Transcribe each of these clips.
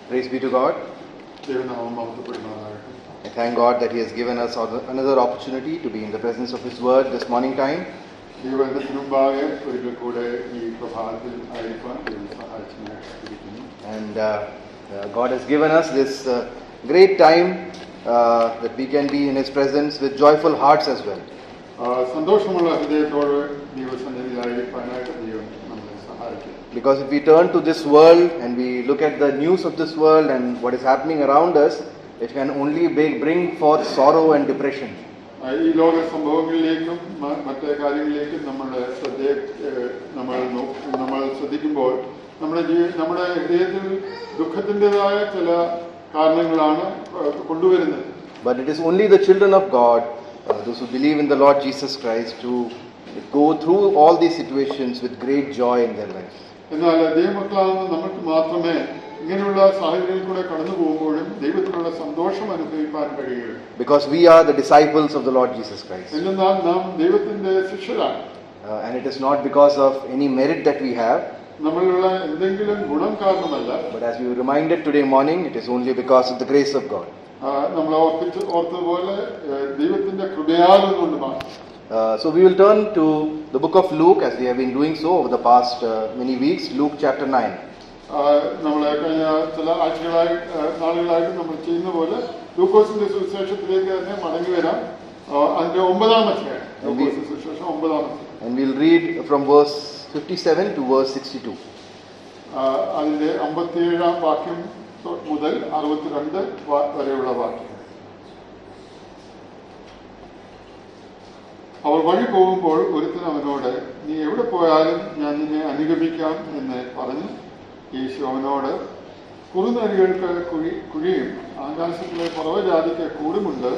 Praise be to God. I thank God that He has given us another opportunity to be in the presence of His Word this morning time. And God has given us this great time that we can be in His presence with joyful hearts as well. Because if we turn to this world and we look at the news of this world and what is happening around us, it can only bring forth sorrow and depression. But it is only the children of God, those who believe in the Lord Jesus Christ, who go through all these situations with great joy in their lives. Because we are the disciples of the Lord Jesus Christ. And it is not because of any merit that we have. But as we were reminded today morning, it is only because of the grace of God. So we will turn to the book of Luke, as we have been doing so over the past many weeks. Luke chapter 9. And we'll read from verse 57 to verse 62. അവർ വഴി പോകുമ്പോൾ ഒരുത്തൻ അവനോട്, നീ എവിടെ പോയാലും ഞാൻ നിന്നെ അനുഗമിക്കാം എന്ന് പറഞ്ഞു. യേശു അവനോട്, കുറുനരികൾക്ക് കുഴിയും ആകാശത്തിലെ പറവജാതിക്ക് കൂടുമുണ്ട്,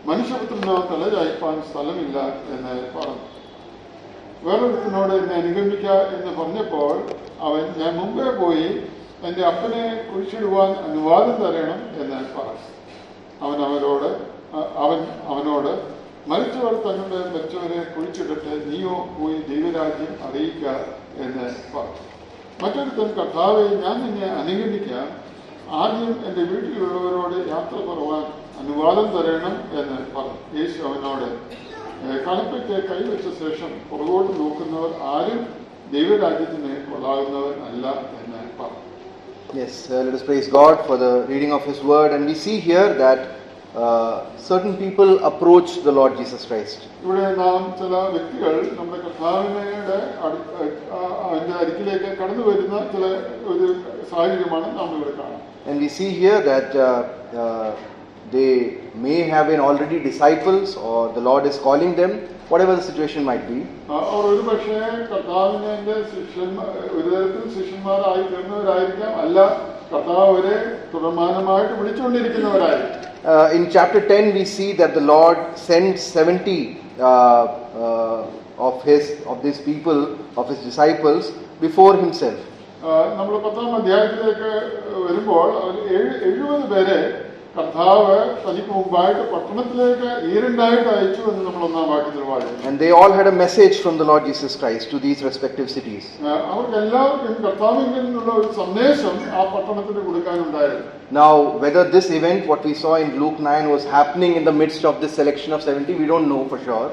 മനുഷ്യപുത്രനോ തല ചായ്പാൻ സ്ഥലമില്ല എന്ന് പറഞ്ഞു. വേറൊരുത്തനോട് എന്നെ അനുഗമിക്ക എന്ന് പറഞ്ഞപ്പോൾ അവൻ, ഞാൻ മുമ്പേ പോയി എൻ്റെ അപ്പനെ കുഴിച്ചിടുവാൻ അനുവാദം തരണം എന്ന് പറഞ്ഞു. അവനോട് മരിച്ചവർ തങ്ങളുടെ മരിച്ചവരെ കുഴിച്ചിട്ടിട്ട് നീയോ പോയി ദൈവരാജ്യം അറിയിക്ക എന്ന് പറഞ്ഞു. മറ്റൊരുത്തൻ, കർത്താവേ, ഞാൻ നിന്നെ അനുഗമിക്കാം, ആദ്യം എൻ്റെ വീട്ടിലുള്ളവരോട് യാത്ര പറയുവാൻ അനുവാദം തരണം എന്ന് പറഞ്ഞു. യേശു അവനോട്, കലപ്പയ്ക്ക് കൈവച്ച ശേഷം പുറകോട്ട് നോക്കുന്നവർ ആരും ദൈവരാജ്യത്തിന് കൊള്ളാകുന്നവർ അല്ല എന്ന് പറഞ്ഞു. Yes, let us praise God for the reading of His word, and we see here that certain people approach the Lord Jesus Christ. ഇവിടെ നാം ചില വ്യക്തികൾ നമ്മുടെ കർത്താവിന്റെ അരികിലേക്ക് കടന്നു വരുന്ന ചില ഒരു സാഹചര്യമാണ് നാം ഇവിടെ കാണുന്നത്. And we see here that they may have been already disciples, or the Lord is calling them, whatever the situation might be. അവർ ഒരു പക്ഷേ കർത്താവിന്റെ ഒരു തരത്തിൽ ശിഷ്യന്മാരായി തീർന്നവരായിരിക്കാം, അല്ല കർത്താവ് അവരെ തുടർമാനമായിട്ട് വിളിച്ചുകൊണ്ടിരിക്കുന്നവരായിരിക്കും. In chapter 10 we see that the Lord sent 70 of these people, of His disciples, before Himself. നമ്മൾ 10ാം അധ്യായത്തിലേക്ക് വരുമ്പോൾ 70 പേരെ കർത്താവ് തനിക്ക് മുമ്പായിട്ട് പട്ടണത്തിലേക്ക് ഈരണ്ടായിട്ട് അയച്ചു എന്ന് നമ്മൾ 1ാം വാക്യത്തിൽ വായിച്ചു. And they all had a message from the Lord Jesus Christ to these respective cities. അവർക്ക് എല്ലാവർക്കും കർത്താവിൽ നിന്നുള്ള ഒരു സന്ദേശം ആ പട്ടണത്തിന് കൊടുക്കാനുണ്ടായിരുന്നു. Now, whether this event, what we saw in Luke 9, was happening in the midst of this selection of 70, we don't know for sure.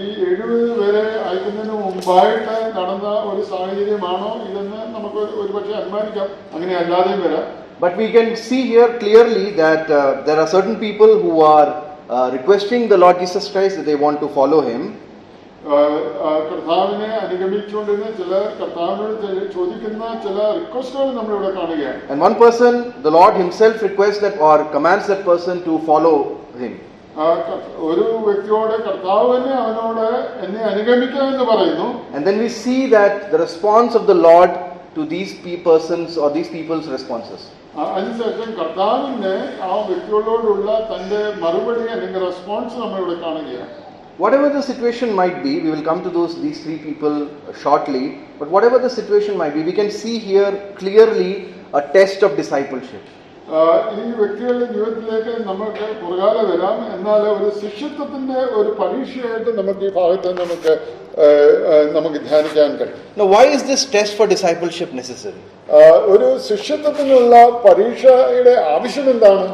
ഈ 70 പേരെ അയക്കുന്നതിന് മുമ്പായിട്ട് നടന്ന ഒരു സാഹചര്യമാണോ ഇതെന്ന് നമുക്ക് ഒരുപക്ഷെ അനുമാനിക്കാം, അങ്ങനെ അല്ലാതെയും വരാം. But we can see here clearly that there are certain people who are requesting the Lord Jesus Christ that they want to follow Him. കർത്താവിനെ അനുഗമിച്ചുകൊണ്ടിരുന്ന ചില കർത്താവിനോട് ചോദിക്കുന്ന ചില റിക്വസ്റ്റുകൾ നമ്മളിവിടെ കാണുകയാണ്. And one person, the Lord Himself requests that or commands that person to follow Him. ഒരു വ്യക്തിയോട് കർത്താവ് തന്നെ അവനോട് എന്നെ അനുഗമിക്കാമെന്ന് പറയുന്നു. And then we see that the response of the Lord to these persons or these people's responses. അതിനുശേഷം കർത്താവിന്റെ ആ വ്യക്തികളോടുള്ള തന്റെ മറുപടി അല്ലെങ്കിൽ റെസ്പോൺസ് നമ്മളിവിടെ കാണുകയാണ്. Whatever the situation might be, we will come to these three people shortly, but whatever the situation might be, we can see here clearly a test of discipleship. ഈ വ്യക്തികളുടെ ജീവിതത്തിലേക്ക് നമുക്ക് പുറകാലെ വരാം. എന്നാൽ ഒരു ശിഷ്യത്വത്തിന്റെ ഒരു പരീക്ഷയായിട്ട് നമുക്ക് ഈ ഭാഗത്ത് നമുക്ക് ധ്യാനിക്കാൻ കഴിയും. Now, why is this test for discipleship necessary? ഒരു ശിഷ്യത്വത്തിനുള്ള പരീക്ഷയുടെ ആവശ്യം എന്താണ്?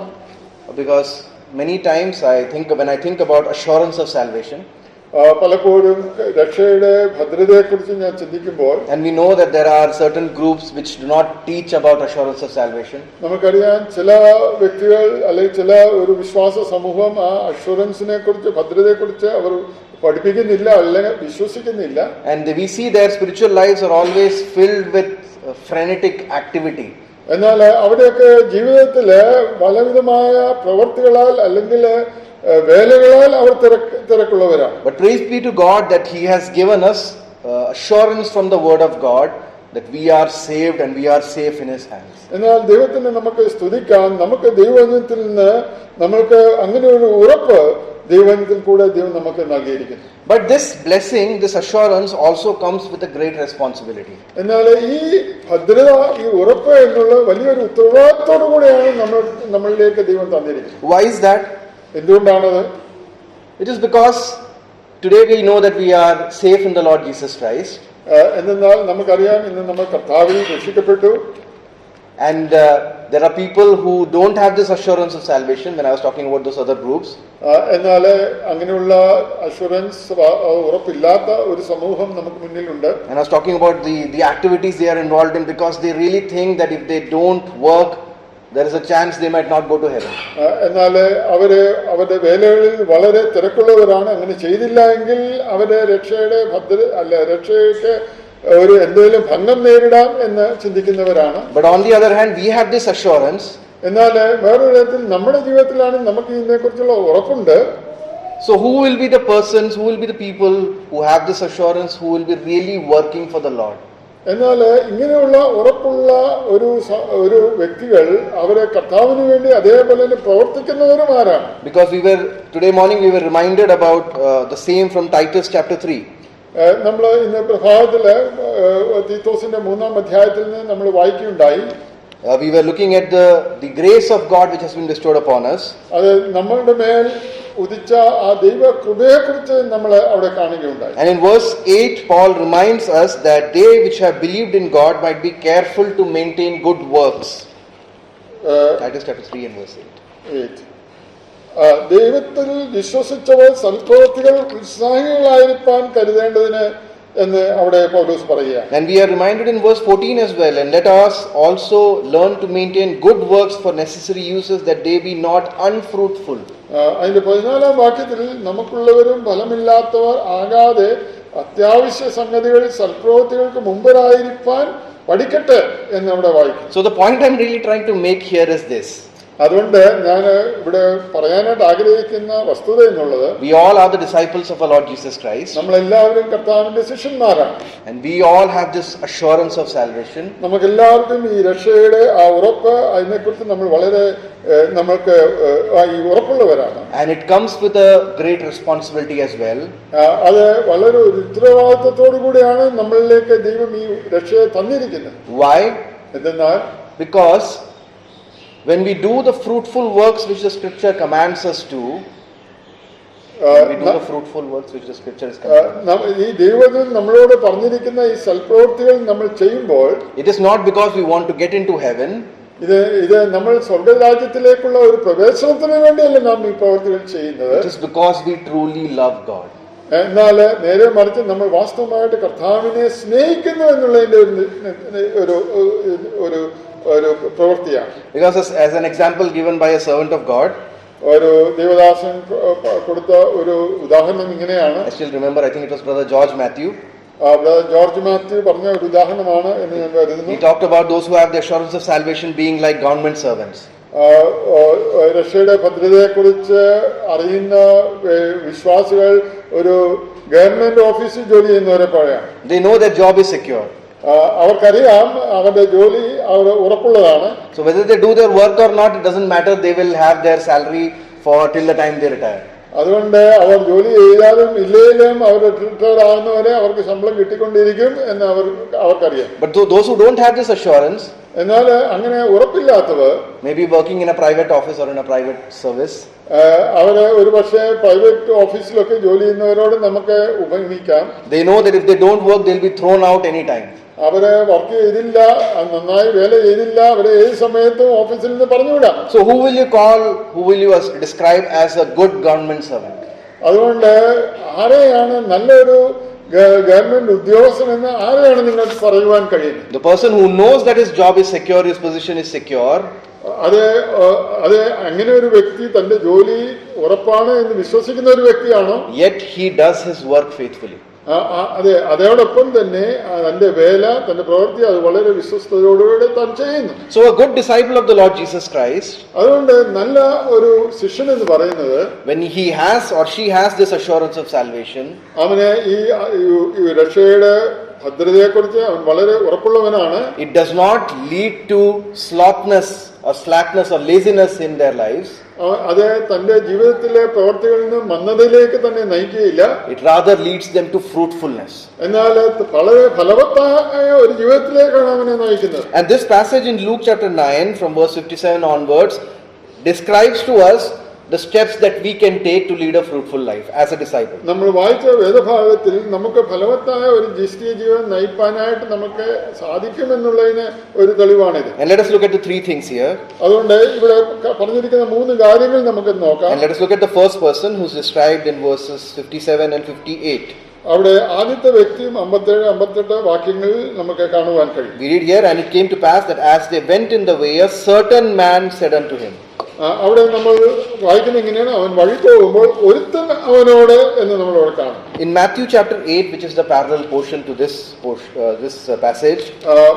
Because many times when I think about assurance of salvation, പലപ്പോഴും രക്ഷയുടെ ഭദ്രതയെക്കുറിച്ച് ഞാൻ ചിന്തിക്കുമ്പോൾ, and we know that there are certain groups which do not teach about assurance of salvation. നമുക്കറിയാം ചില വ്യക്തികൾ അല്ലെങ്കിൽ ചില ഒരു വിശ്വാസ സമൂഹം ആ അഷുറൻസിനെ കുറിച്ച്, ഭദ്രതയെക്കുറിച്ച് അവർ പഠിപ്പിക്കുന്നില്ല അല്ലെങ്കിൽ വിശ്വസിക്കുന്നില്ല. And we see their spiritual lives are always filled with frenetic activity. എന്നാൽ അവിടെയൊക്കെ ജീവിതത്തില് പലവിധമായ പ്രവർത്തികളാൽ അല്ലെങ്കിൽ വേലകളാൽ അവർ തിരക്കുള്ളവരാണ്. But praise be to God that He has given us assurance from the Word of God that we are saved and we are safe in His hands. എന്നാൽ ദൈവത്തിന് നമുക്ക് സ്തുതിക്കാം. നമുക്ക് ദൈവവചനത്തിൽ നിന്ന് നമ്മൾക്ക് അങ്ങനെ ഒരു ഉറപ്പ് ദൈവവചനത്തിൽ കൂടെ ദൈവം നമുക്ക് നൽകിയിരിക്കുന്നു. But this blessing, this assurance also comes with a great responsibility. എന്നാൽ ഈ ഭദ്രത, ഈ ഉറപ്പ് എന്നുള്ള വലിയൊരു ഉത്തരവാദിത്തോടു കൂടെയാണ് നമ്മളിലേക്ക് ദൈവം തന്നിരിക്കുന്നത്. Why is that? എന്തുകൊണ്ടാണത്? It is because today we know that we are safe in the Lord Jesus Christ. എന്നാൽ നമുക്കറിയാം ഇന്ന് നമ്മൾ കർത്താവിൽ രക്ഷിക്കപ്പെട്ടു. And there are people who don't have this assurance of salvation when I was talking about those other groups. എന്നാൽ അങ്ങനെയുള്ള assurance, ഉറപ്പില്ലാത്ത ഒരു സമൂഹം നമുക്ക് മുന്നിലുണ്ട്. And I was talking about the activities they are involved in because they really think that if they don't work, there is a chance they might not go to heaven. എന്നാൽ അവരുടെ വേലകളിൽ വളരെ തിരക്കുള്ളവരാണ്. അങ്ങനെ ചെയ്തില്ല എങ്കിൽ അവരുടെ രക്ഷയ്ക്ക് ഒരു എന്തെങ്കിലും ഭംഗം നേരിടാം എന്ന് ചിന്തിക്കുന്നവരാണ്. But on the other hand, we have this assurance. എന്നാൽ വേറൊരു തരത്തിൽ നമ്മുടെ ജീവിതത്തിലാണ് നമുക്ക് ഇതിനെക്കുറിച്ചുള്ള ഉറപ്പുണ്ട്. So who will be the persons, who will be the people who have this assurance, who will be really working for the Lord? എന്നാൽ ഇങ്ങനെയുള്ള ഉറപ്പുള്ള ഒരു വ്യക്തികൾ അവരെ കർത്താവിന് വേണ്ടി അതേപോലെ തന്നെ പ്രവർത്തിക്കുന്നവരും ആരാണ്? Because today morning we were reminded about the same from Titus chapter 3. നമ്മൾ ഇന്ന് പ്രഭാതത്തില് തീത്തോസിന്റെ 3-ാം അധ്യായത്തിൽ നിന്ന് നമ്മൾ വായിക്കുകയുണ്ടായി. We were looking at the grace of God which has been bestowed upon us. അത് നമ്മളുടെ മേൽ ഉദിച്ച ആ ദൈവ കൃപയെക്കുറിച്ച് നമ്മൾ അവിടെ കാണുകയുണ്ടായി. And in verse 8 Paul reminds us that they which have believed in God might be careful to maintain good works. Titus chapter 3 and verse 8. ദൈവത്തിൽ വിശ്വസിച്ചവർ സൽപ്രവൃത്തികൾ ഉത്സാഹികളായിരിക്കാൻ കരുതേണ്ടതിന് എന്ന് അവിടെ പൗലോസ് പറയുക. And we are reminded in verse 14 as well, and let us also learn to maintain good works for necessary uses that they be not unfruitful. അതിന്റെ 14-ാം വാക്യത്തിൽ നമുക്കുള്ളവരും ഫലമില്ലാത്തവർ ആകാതെ അത്യാവശ്യ സംഗതികളിൽ സൽപ്രവൃത്തികൾക്ക് മുമ്പരായിരിക്കാൻ പഠിക്കട്ടെ എന്ന് അവിടെ വായിക്കും. So the point I'm really trying to make here is this. അതുകൊണ്ട് ഞാൻ ഇവിടെ പറയാനായിട്ട് ആഗ്രഹിക്കുന്ന വസ്തുത എന്നുള്ളത്, we all are the disciples of our Lord Jesus Christ. നമ്മളെല്ലാവരും കർത്താവിന്റെ ശിഷ്യന്മാരാണ്. And we all have this assurance of salvation. നമുക്കെല്ലാവർക്കും ഈ രക്ഷയുടെ ആ ഉറപ്പ്, അതിനെക്കുറിച്ച് നമ്മൾ വളരെ നമ്മൾക്ക് ഈ ഉറപ്പുള്ളവരാണ്. And it comes with a great responsibility as well. അത് വളരെ ഒരു ഉത്തരവാദിത്വത്തോടു കൂടിയാണ് നമ്മളിലേക്ക് ദൈവം ഈ രക്ഷയെ തന്നിരിക്കുന്നത്. Why? എന്തെന്നാൽ because when we do the fruitful works which the scripture commands us to, ഈ ദൈവം നമ്മളോട് പറഞ്ഞിരിക്കുന്ന ഈ സൽപ്രവൃത്തികൾ നമ്മൾ ചെയ്യുമ്പോൾ, it is not because we want to get into heaven. ഇത് നമ്മൾ സ്വർഗ്ഗരാജ്യത്തിലേക്കുള്ള ഒരു പ്രവേശനത്തിന് വേണ്ടിയല്ല നാം ഈ പ്രവൃത്തികൾ ചെയ്യുന്നത്. It is because we truly love God. എന്നാൽ നേരെ മറിച്ച് നമ്മൾ വാസ്തവമായിട്ട് കർത്താവിനെ സ്നേഹിക്കുന്നു എന്നുള്ളതിന്റെ ഒരു പ്രവൃത്തിയാണ്. Because as an example given by a servant of God, ഒരു ദേവദാസൻ കൊടുത്ത ഒരു ഉദാഹരണം ഇങ്ങനെയാണ്. I still remember, I think it was Brother George Matthew. George Mathew പറഞ്ഞ ഒരു ഉദാഹരണമാണ് എന്ന് ഞാൻ കരുതുന്നു. He talked about those who have the assurance of salvation being like government servants. രക്ഷയുടെ ഭദ്രതയെക്കുറിച്ച് അറിയുന്ന വിശ്വാസികൾ ഒരു ഗവൺമെന്റ് ഓഫീസിൽ ജോലി ചെയ്യുന്നവരെ പറയാം. They know their job is secure. അവർക്കറിയാം അവരുടെ ജോലി അവർ ഉറപ്പുള്ളതാണ്. So whether they do their work or not, it doesn't matter. They will have their salary for till the time they retire. അതുകൊണ്ട് അവർ ജോലി ചെയ്താലും ഇല്ലെങ്കിലും അവർ റിട്ടയർ ആകുന്നവരെ അവർക്ക് ശമ്പളം കിട്ടിക്കൊണ്ടിരിക്കും എന്ന് അവർക്കറിയാം. But those who don't have this assurance, എന്നാൽ അങ്ങനെ ഉറപ്പില്ലാത്തവർ, maybe working in a private office or in a private service, അവര് ഒരു പക്ഷേ പ്രൈവറ്റ് ഓഫീസിലൊക്കെ ജോലി ചെയ്യുന്നവരോട് നമുക്ക് ഉപമിക്കാം. they know that if they don't work, they'll be thrown out anytime. അവര് work ചെയ്തില്ല, നന്നായി വേല ചെയ്തില്ല, അവരെ ഏത് സമയത്തും ഓഫീസിൽ നിന്ന് പറഞ്ഞുവിടാം. So who will you describe as a good government servant? അതുകൊണ്ട് ആരെയാണ് നല്ലൊരു ഗവൺമെന്റ് ഉദ്യോഗസ്ഥൻ എന്ന് ആരെയാണ് നിങ്ങൾക്ക് പറയുവാൻ കഴിയുന്നത്? The person who knows that his job is secure, his position is secure. അത് അങ്ങനെ ഒരു വ്യക്തി തന്റെ ജോലി ഉറപ്പാണ് എന്ന് വിശ്വസിക്കുന്ന ഒരു വ്യക്തിയാണോ? Yet he does his work faithfully. അതെ, അതോടൊപ്പം തന്നെ തന്റെ വേല, തന്റെ പ്രവൃത്തി അത് വളരെ വിശ്വസ്തയോടുകൂടെ താൻ ചെയ്യുന്നു. So a good disciple of the Lord Jesus Christ, അതുകൊണ്ട് നല്ല ഒരു ശിഷ്യൻ എന്ന് പറയുന്നത്, when he has or she has this assurance of salvation, അവന് ഈ രക്ഷയുടെ ഭദ്രതയെക്കുറിച്ച് അവൻ വളരെ ഉറപ്പുള്ളവനാണ്. it does not lead to slothness or slackness or laziness in their lives. അത് തന്റെ ജീവിതത്തിലെ പ്രവർത്തികളിൽ നിന്ന് മന്ദതയിലേക്ക് തന്നെ നയിക്കുകയില്ല. It rather leads them to fruitfulness. എന്നാൽ വളരെ ഫലവത്തായ ഒരു ജീവിതത്തിലേക്കാണ് അവനെ നയിക്കുന്നത്. And this passage in Luke chapter 9 from verse 57 onwards describes to us the steps that we can take to lead a fruitful life as a disciple. നമ്മൾ വായിച്ച വേദഭാഗത്തിൽ നമുക്ക് ഫലവത്തായ ഒരു ക്രിസ്തീയ ജീവിതം നയിപ്പാനായിട്ട് നമുക്ക് സാധിക്കുമെന്നുള്ളതിന് ഒരു തെളിവാണിത്. And let us look at the three things here. അതുകൊണ്ട് ഇവിടെ പറഞ്ഞിരിക്കുന്ന മൂന്ന് കാര്യങ്ങൾ നമുക്ക് നോക്കാം. And let us look at the first person who's described in verses 57 and 58. അവിടെ ആദ്യത്തെ വ്യക്തിയും 57, 58 വാക്യങ്ങളിൽ നമുക്ക് കാണുവാൻ കഴിയും. We read here, and it came to pass that as they went in the way, a certain man said unto him. അവിടെ നമ്മൾ വായിക്കുന്ന എങ്ങനെയാണ്, അവൻ വഴി പോകുമ്പോൾ ഒരുത്തൻ അവനോട് എന്ന് നമ്മളവിടെ കാണും. In Matthew chapter 8, which is the parallel portion to this passage,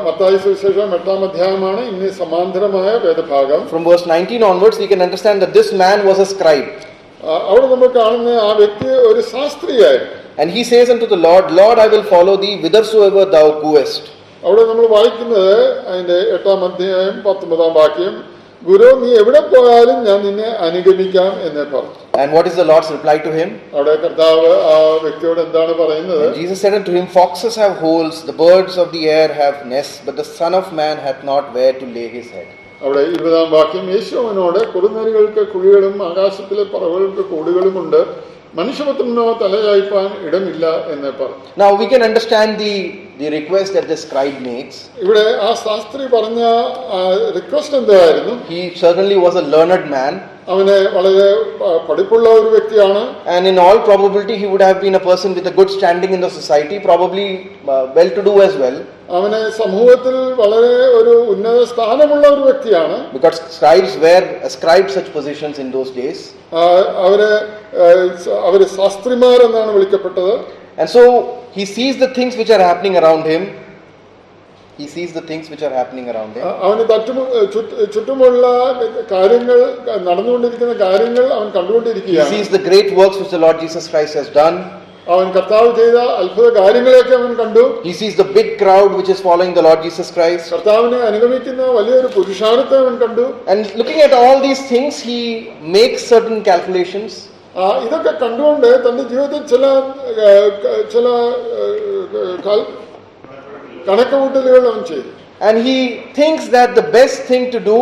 Mathai സുവിശേഷം 8-ാം അധ്യായമാണ് ഇന്ന് സമാന്തരമായ വേദഭാഗം. from verse 19 onwards, we can understand that this man was a scribe. അവിടെ നമ്മൾ കാണുന്ന ആ വ്യക്തി ഒരു ശാസ്ത്രിയായിരുന്നു. And he says unto the Lord, Lord, I will follow thee whithersoever thou goest. അവിടെ നമ്മൾ വായിക്കുന്നത് അതിന്റെ 8-ാം അധ്യായം 19-ാം വാക്യം, ഗുരു നീ എവിടെ പോയാലും ഞാൻ നിന്നെ അനുഗമിക്കാം എന്ന് പറഞ്ഞു. And what is the Lord's reply to him? അവിടെ കർത്താവ് ആ വ്യക്തിയോട് എന്താണ് പറയുന്നത്? And Jesus said unto him, foxes have holes, the birds of the air have nests, but the Son of Man hath not where to lay his head. അവിടെ 20-ാം വാക്യം, യേശു അവനോട് കുറുനരികൾക്ക് കുഴികളും ആകാശത്തിലെ പറവകൾക്ക് കൂടുകളുമുണ്ട്, മനുഷ്യപുത്രനോ തലചായ്പാൻ ഇടമില്ല എന്ന് പറഞ്ഞു. Now we can understand the request that the scribe makes. ഇവിടെ ആ ശാസ്ത്രി പറഞ്ഞ റിക്വസ്റ്റ് എന്തായിരുന്നു? He certainly was a learned man. അവന് വളരെ പഠിപ്പുള്ള ഒരു വ്യക്തിയാണ്. And in all probability he would have been a person with a good standing in the society, probably well to do as well. അവന് സമൂഹത്തിൽ വളരെ ഒരു ഉന്നത സ്ഥാനമുള്ള ഒരു വ്യക്തിയാണ്. Because scribes were ascribed such positions in those days. അവര് ശാസ്ത്രിമാർ എന്നാണ് വിളിക്കപ്പെട്ടത്. And so he sees the things which are happening around him. He sees the things which are happening around him. അവന് ചുറ്റുമുള്ള കാര്യങ്ങൾ, നടന്നുകൊണ്ടിരിക്കുന്ന കാര്യങ്ങൾ അവൻ കണ്ടുകൊണ്ടിരിക്കുകയാണ്. He sees the great works which the Lord Jesus Christ has done. അവൻ കർത്താവ് ചെയ്ത അത്ഭുത കാര്യങ്ങളെയൊക്കെ അവൻ കണ്ടു. He sees the big crowd which is following the Lord Jesus Christ. കർത്താവിനെ അനുഗമിക്കുന്ന വലിയൊരു പുരുഷാരത്തെ അവൻ കണ്ടു. And looking at all these things, he makes certain calculations. ഇതൊക്കെ കണ്ടുകൊണ്ട് തന്റെ ജീവിതത്തിൽ ചില കണക്കുകൂട്ടലുകൾ അവൻ ചെയ്തു. And he thinks that the best thing to do,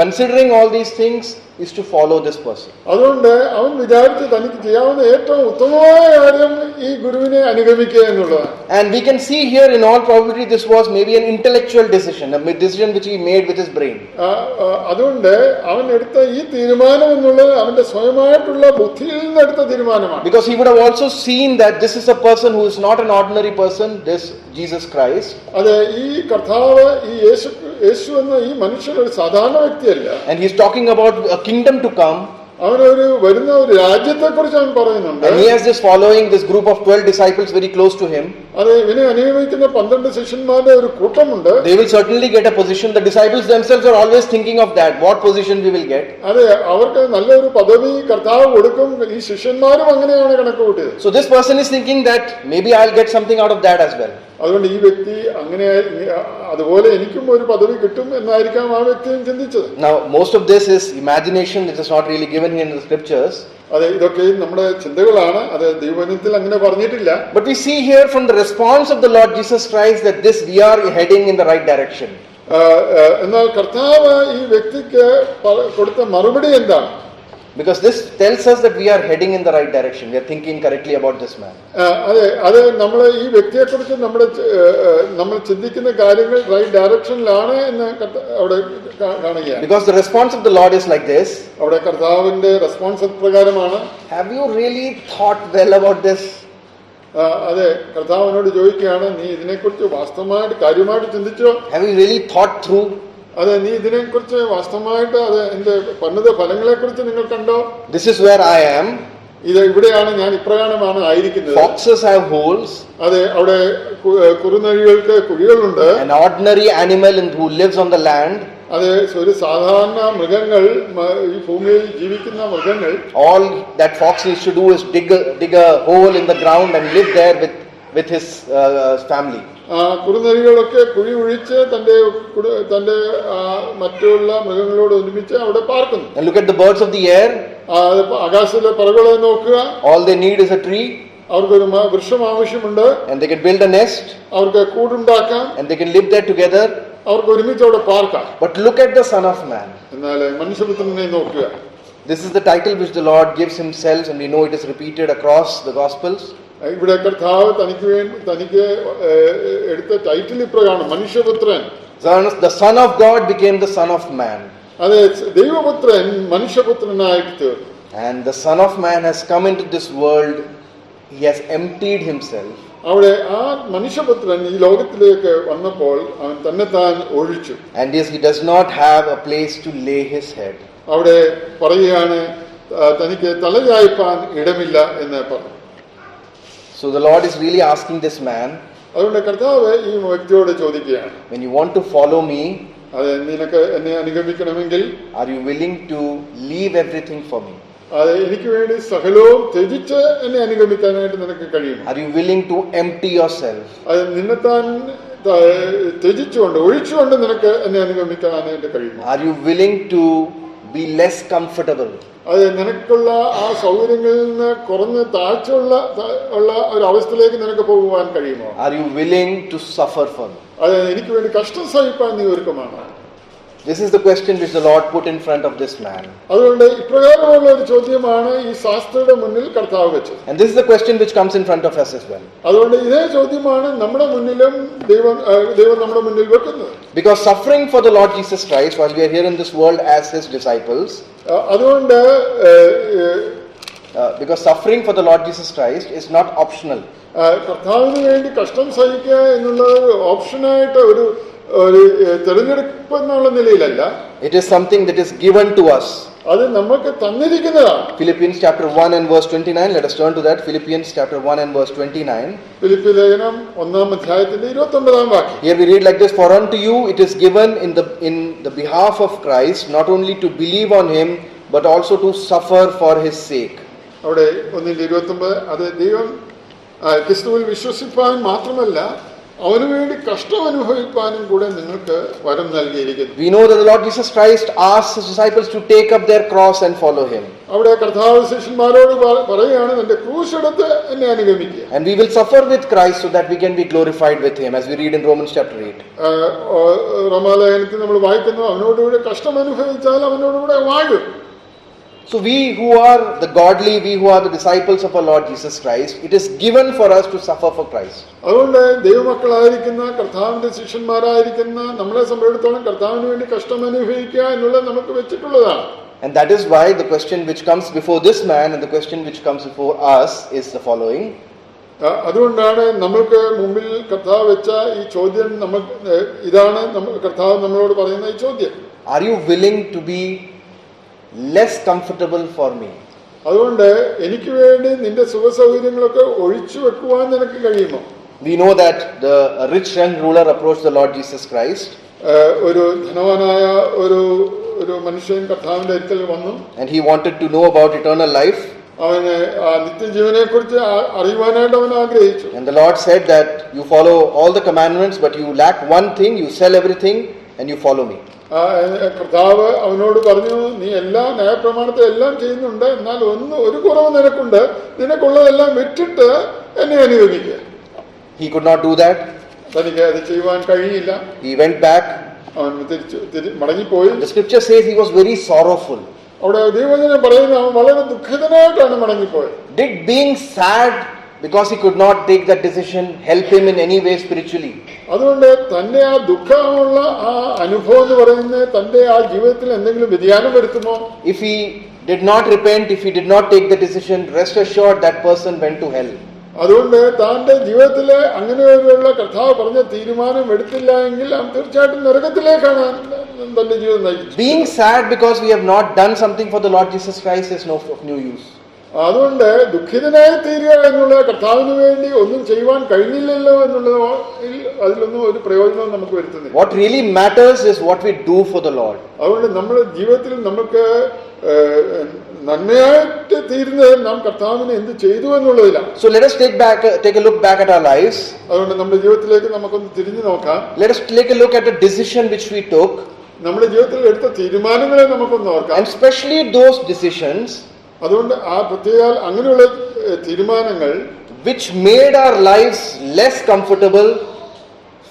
considering all these things, is to follow this person. അതുകൊണ്ട് അവൻ വിചാരിച്ചു തനിക്ക് ചെയ്യാവുന്ന ഏറ്റവും ഉത്തമമായ കാര്യം ഈ ഗുരുവിനെ അനുഗമിക്കുക എന്നുള്ളതാണ്. And we can see here, in all probability, this was maybe an intellectual decision, a decision which he made with his brain. അതുകൊണ്ട് അവൻ എടുത്ത ഈ തീരുമാനം എന്നുള്ളത് അവന്റെ സ്വയമായിട്ടുള്ള ബുദ്ധിയിൽ നിന്ന് എടുത്ത തീരുമാനമാണ്. Because he would have also seen that this is a person who is not an ordinary person, this Jesus Christ. അതെ, ഈ കർത്താവ്, ഈ യേശു എന്ന ഈ മനുഷ്യൻ ഒരു സാധാരണ വ്യക്തിയല്ല. And he is talking about a kingdom to come. അവനൊരു വരുന്ന ഒരു രാജ്യത്തെ കുറിച്ച് അവൻ പറയുന്നുണ്ട്. And he has this following, this group of 12 disciples very close to him. അതെ, ഇവനെ അനുഗമിക്കുന്ന 12 ശിഷ്യന്മാരുടെ ഒരു കൂട്ടമുണ്ട്. They will certainly get a position. The disciples themselves are always thinking of that, what position we will get. അതെ, അവർക്ക് നല്ലൊരു പദവി കർത്താവ് കൊടുക്കും. ഈ ശിഷ്യന്മാരും അങ്ങനെയാണ് കണക്ക് കൂട്ടിയത്. So this person is thinking that maybe I'll get something out of that as well. അതുകൊണ്ട് ഈ വ്യക്തി അങ്ങനെ, അതുപോലെ എനിക്കും ഒരു പദവി കിട്ടും എന്നായിരിക്കാം ആ വ്യക്തിയും ചിന്തിച്ചത്. Now most of this is imagination. It is not really given here in the scriptures. അതെ, ഇതൊക്കെ നമ്മുടെ ചിന്തകളാണ്. അത് ദൈവവചനത്തിൽ അങ്ങനെ പറഞ്ഞിട്ടില്ല. But we see here from the response of the Lord Jesus Christ that we are heading in the right direction. എന്നാൽ കർത്താവ് ഈ വ്യക്തിക്ക് കൊടുത്ത മറുപടി എന്താണ്? Because this tells us that we are heading in the right direction. We are thinking correctly about this man. അതെ, അത് നമ്മൾ ഈ വ്യക്തിയെക്കുറിച്ച് നമ്മൾ ചിന്തിക്കുന്ന കാര്യങ്ങൾ റൈറ്റ് ഡയറക്ഷനിലാണ് എന്ന് അവിടെ കാണുകയാണ്. Because the response of the Lord is like this. അവിടെ കർത്താവിന്റെ റെസ്പോൺസ് പ്രകാരമാണ്. Have you really thought well about this? അതെ, കർത്താവിനോട് ചോദിക്കുകയാണ്, നീ ഇതിനെക്കുറിച്ച് വാസ്തവമായിട്ട് കാര്യമായിട്ട് ചിന്തിച്ചോ? Have you really thought through? അതെ, നീ ഇതിനെക്കുറിച്ച് വാസ്തവമായിട്ട് അത് എന്റെ പന്നത ഫലങ്ങളെ കുറിച്ച് നിങ്ങൾ കണ്ടോ? This is where I am. ഇത് ഇവിടെയാണ് ഞാൻ ഇപ്രകാരമാണ് ആയിരിക്കുന്നത്. Foxes have holes. അതെ, അവിടെ കുറുനരികൾക്ക് കുഴികളുണ്ട്. An ordinary animal who lives on the land. അത് ഒരു സാധാരണ മൃഗങ്ങൾ, ഈ ഭൂമിയിൽ ജീവിക്കുന്ന മൃഗങ്ങൾ, all that fox needs to do is dig a hole in the ground and live there with his family. കുറുനരികളൊക്കെ കുഴി ഒഴിച്ച് തന്റെ മറ്റുള്ള മൃഗങ്ങളോട് ഒരുമിച്ച് അവിടെ പാർക്കുന്നു. And look at the birds of the air. ആകാശത്തിലെ പറകളെ നോക്കുക. All they need is a tree. അവർക്കൊരു വൃക്ഷം ആവശ്യമുണ്ട്. And they can build a nest. അവർക്ക് കൂടുണ്ടാക്കാം. And they can live there together. അവർക്ക് ഒരുമിച്ച് അവിടെ പാർക്കാം. But look at the Son of Man. എന്നാൽ മനുഷ്യപുത്രനെ നോക്കുക. This is the title which the Lord gives himself, and we know it is repeated across the Gospels. ഇവിടെ കർത്താവ് തനിക്ക് എടുത്ത title ഇപ്രകാരം, മനുഷ്യപുത്രൻ. The Son of God became the Son of Man. അതെ, ദൈവപുത്രൻ മനുഷ്യപുത്രനായിട്ട് തീർന്നു. And the Son of Man has come into this world. He has emptied himself. അവിടെ ആ മനുഷ്യപുത്രൻ ഈ ലോകത്തിലേക്ക് വന്നപ്പോൾ അവൻ തന്നെത്താൻ ഒഴിച്ചു. And yes, he does not have a place to lay his head. അവിടെ പറയുകയാണ്, തനിക്ക് തലചായ്പാൻ ഇടമില്ല എന്ന് പറഞ്ഞു. So the Lord is really asking this man, അതുകൊണ്ട് കർത്താവ് ഈ വ്യക്തിയോട് ചോദിക്കുകയാണ്, when you want to follow me, അത് നിനക്ക് എന്നെ അനുഗമിക്കണമെങ്കിൽ are you willing to leave everything for me? അത് എനിക്ക് വേണ്ടി സകലവും ത്യജിച്ച് എന്നെ അനുഗമിക്കാനായിട്ട് നിനക്ക് കഴിയും. Are you willing to empty yourself? അത് നിന്നെത്താൻ ത്യജിച്ചുകൊണ്ട് ഒഴിച്ചുകൊണ്ട് നിനക്ക് എന്നെ അനുഗമിക്കാനായിട്ട് കഴിയും. Are you willing to be less comfortable? അത് നിനക്കുള്ള ആ സൗകര്യങ്ങളിൽ നിന്ന് കുറഞ്ഞ് താഴ്ചയുള്ള ഒരു അവസ്ഥയിലേക്ക് നിനക്ക് പോകുവാൻ കഴിയുമോ? Are you willing to suffer for me? അത് എനിക്ക് വേണ്ടി കഷ്ടം സഹിപ്പാൻ നീ ഒരുക്കമാണോ? This is the question which the Lord put in front of this man. അതുകൊണ്ട് ഇപ്രകാരമുള്ള ഒരു ചോദ്യമാണ് ഈ ശാസ്ത്രിയുടെ മുന്നിൽ കർത്താവ് വെച്ചത്. And this is the question which comes in front of us as well. അതുകൊണ്ട് ഇതേ ചോദ്യമാണ് നമ്മുടെ മുന്നിലും ദൈവം നമ്മുടെ മുന്നിൽ വെക്കുന്നത്. Because suffering for the Lord Jesus Christ while we are here in this world as his disciples, അതുകൊണ്ട് because suffering for the Lord Jesus Christ is not optional. കർത്താവിന് വേണ്ടി കഷ്ടം സഹിക്കുക എന്നുള്ളത് ഓപ്ഷനായിട്ട് ഒരു തെരഞ്ഞെടുപ്പ് എന്നുള്ള നിലയിലല്ല. It is something that is given to us. അത് നമുക്ക് തന്നിരിക്കുന്നതാണ്. Philippians chapter 1 and verse 29. Let us turn to that. Philippians chapter 1 and verse 29. Philippi ലേഖനം 1-ാം അധ്യായത്തിന്റെ 29-ാം വാക്യം. Here we read like this: For unto you it is given in the behalf of Christ not only to believe on him but also to suffer for his sake. അവിടെ 1:29 അത് ദൈവം ക്രിസ്തുവിൽ വിശ്വസിപ്പാൻ മാത്രമല്ല അവന് വേണ്ടി കഷ്ടം അനുഭവിക്കാനും കൂടെ നിങ്ങൾക്ക് വരം നൽകിയിരിക്കുന്നു. We know that the Lord Jesus Christ asked his disciples to take up their cross and follow him. അവിടെ കർത്താവ് ശിഷ്യന്മാരോട് പറയുകയാണ്, നിന്റെ ക്രൂശ് എടുത്ത് എന്നെ അനുഗമിക്കുക. And we will suffer with Christ so that we can be glorified with him, as we read in Romans chapter 8. റോമാലേഖനത്തിൽ നമ്മൾ വായിക്കുന്നു, അവനോടുകൂടെ കഷ്ടം അനുഭവിച്ചാൽ അവനോടുകൂടെ വാഴും. So we who are the godly, we who are the disciples of our Lord Jesus Christ, it is given for us to suffer for Christ. അതുകൊണ്ട് ദൈവമക്കളായിരിക്കുന്ന കർത്താവിന്റെ ശിഷ്യന്മാരായിരിക്കുന്ന നമ്മളെ സംബന്ധിച്ചിടത്തോളം കർത്താവിന് വേണ്ടി കഷ്ടം അനുഭവിക്കുക എന്നുള്ളത് നമുക്ക് വെച്ചിട്ടുള്ളതാണ്. And that is why the question which comes before this man and the question which comes before us is the following. അതുകൊണ്ടാണ് നമ്മൾക്ക് മുമ്പിൽ കർത്താവ് വെച്ച ഈ ചോദ്യം ഇതാണ് കർത്താവ് നമ്മളോട് പറയുന്ന ഈ ചോദ്യം. Are you willing to be less comfortable for me? അതുകൊണ്ട് എനിക്ക് വേണ്ടി നിന്റെ സുഖസൗകര്യങ്ങളൊക്കെ ഒഴിച്ചു വെക്കുവാൻ നിനക്ക് കഴിയുമോ? We know that the rich young ruler approached the Lord Jesus Christ. ഒരു ധനവാനായ ഒരു മനുഷ്യൻ കർത്താവിന്റെ അടുക്കൽ വന്നു. And he wanted to know about eternal life. അവന് നിത്യജീവനെ കുറിച്ച് അറിയുവാനായിട്ട് അവൻ ആഗ്രഹിച്ചു. And the Lord said that you follow all the commandments but you lack one thing, you sell everything and you follow me. കർത്താവ് അവനോട് പറഞ്ഞു, നീ എല്ലാ ന്യായപ്രമാണത്തെ എല്ലാം ചെയ്യുന്നുണ്ട്, എന്നാൽ ഒരു കുറവ് നിനക്കുണ്ട്, നിനക്കുള്ളതെല്ലാം വിറ്റിട്ട് എന്നെ അനുഗമിക്കുക. He could not do that. തനിക്ക് അത് ചെയ്യുവാൻ കഴിയില്ല. He went back അവൻ മടങ്ങിപ്പോയി. The scripture says he was very sorrowful. അവിടെ ദൈവവചനം പറയുന്ന അവൻ വളരെ ദുഃഖിതനായിട്ടാണ് മടങ്ങിപ്പോയത്. Did being sad because he could not take that decision help him in any way spiritually? അതുകൊണ്ട് തന്റെ ആ ദുഃഖമുള്ള ആ അനുഭവം എന്ന് പറയുന്നത് തന്റെ ആ ജീവിതത്തിൽ എന്തെങ്കിലും വ്യതിയാനം വരുത്തുമോ? If he did not repent, if he did not take the decision, rest assured that person went to hell. അതുകൊണ്ട് താന്റെ ജീവിതത്തിലെ അങ്ങനെയുള്ള കർത്താവ് പറഞ്ഞ തീരുമാനം എടുത്തില്ല എങ്കിൽ അവൻ തീർച്ചയായിട്ടും നരകത്തിലേക്കാണ് തന്റെ ജീവിതം നയിച്ചത്. Being sad because we have not done something for the Lord Jesus Christ is of no use. അതുകൊണ്ട് ദുഃഖിതനായി തീരുക എന്നുള്ള കർത്താവിന് വേണ്ടി ഒന്നും ചെയ്യുവാൻ കഴിഞ്ഞില്ലല്ലോ എന്നുള്ളത് അതിലൊന്നും ഒരു പ്രയോജനവും നമുക്ക് വരുത്തുന്നില്ല. What really matters is what we do for the Lord. അതുകൊണ്ട് നമ്മുടെ ജീവിതത്തിൽ നമുക്ക് നന്മയായിട്ട് തീരുന്നത് നാം കർത്താവിന് എന്ത് ചെയ്തു എന്നുള്ളതിലാണ്. So let us take a look back at our lives. അതുകൊണ്ട് നമ്മുടെ ജീവിതത്തിലേക്ക് നമുക്കൊന്ന് തിരിഞ്ഞു നോക്കാം. Let us take a look at the decision which we took. നമ്മുടെ ജീവിതത്തിൽ എടുത്ത തീരുമാനങ്ങളെ നമുക്കൊന്ന് ഓർക്കാം. And especially those decisions അതുകൊണ്ട് ആ പ്രത്യേക അങ്ങനെയുള്ള തീരുമാനങ്ങൾ which made our lives less comfortable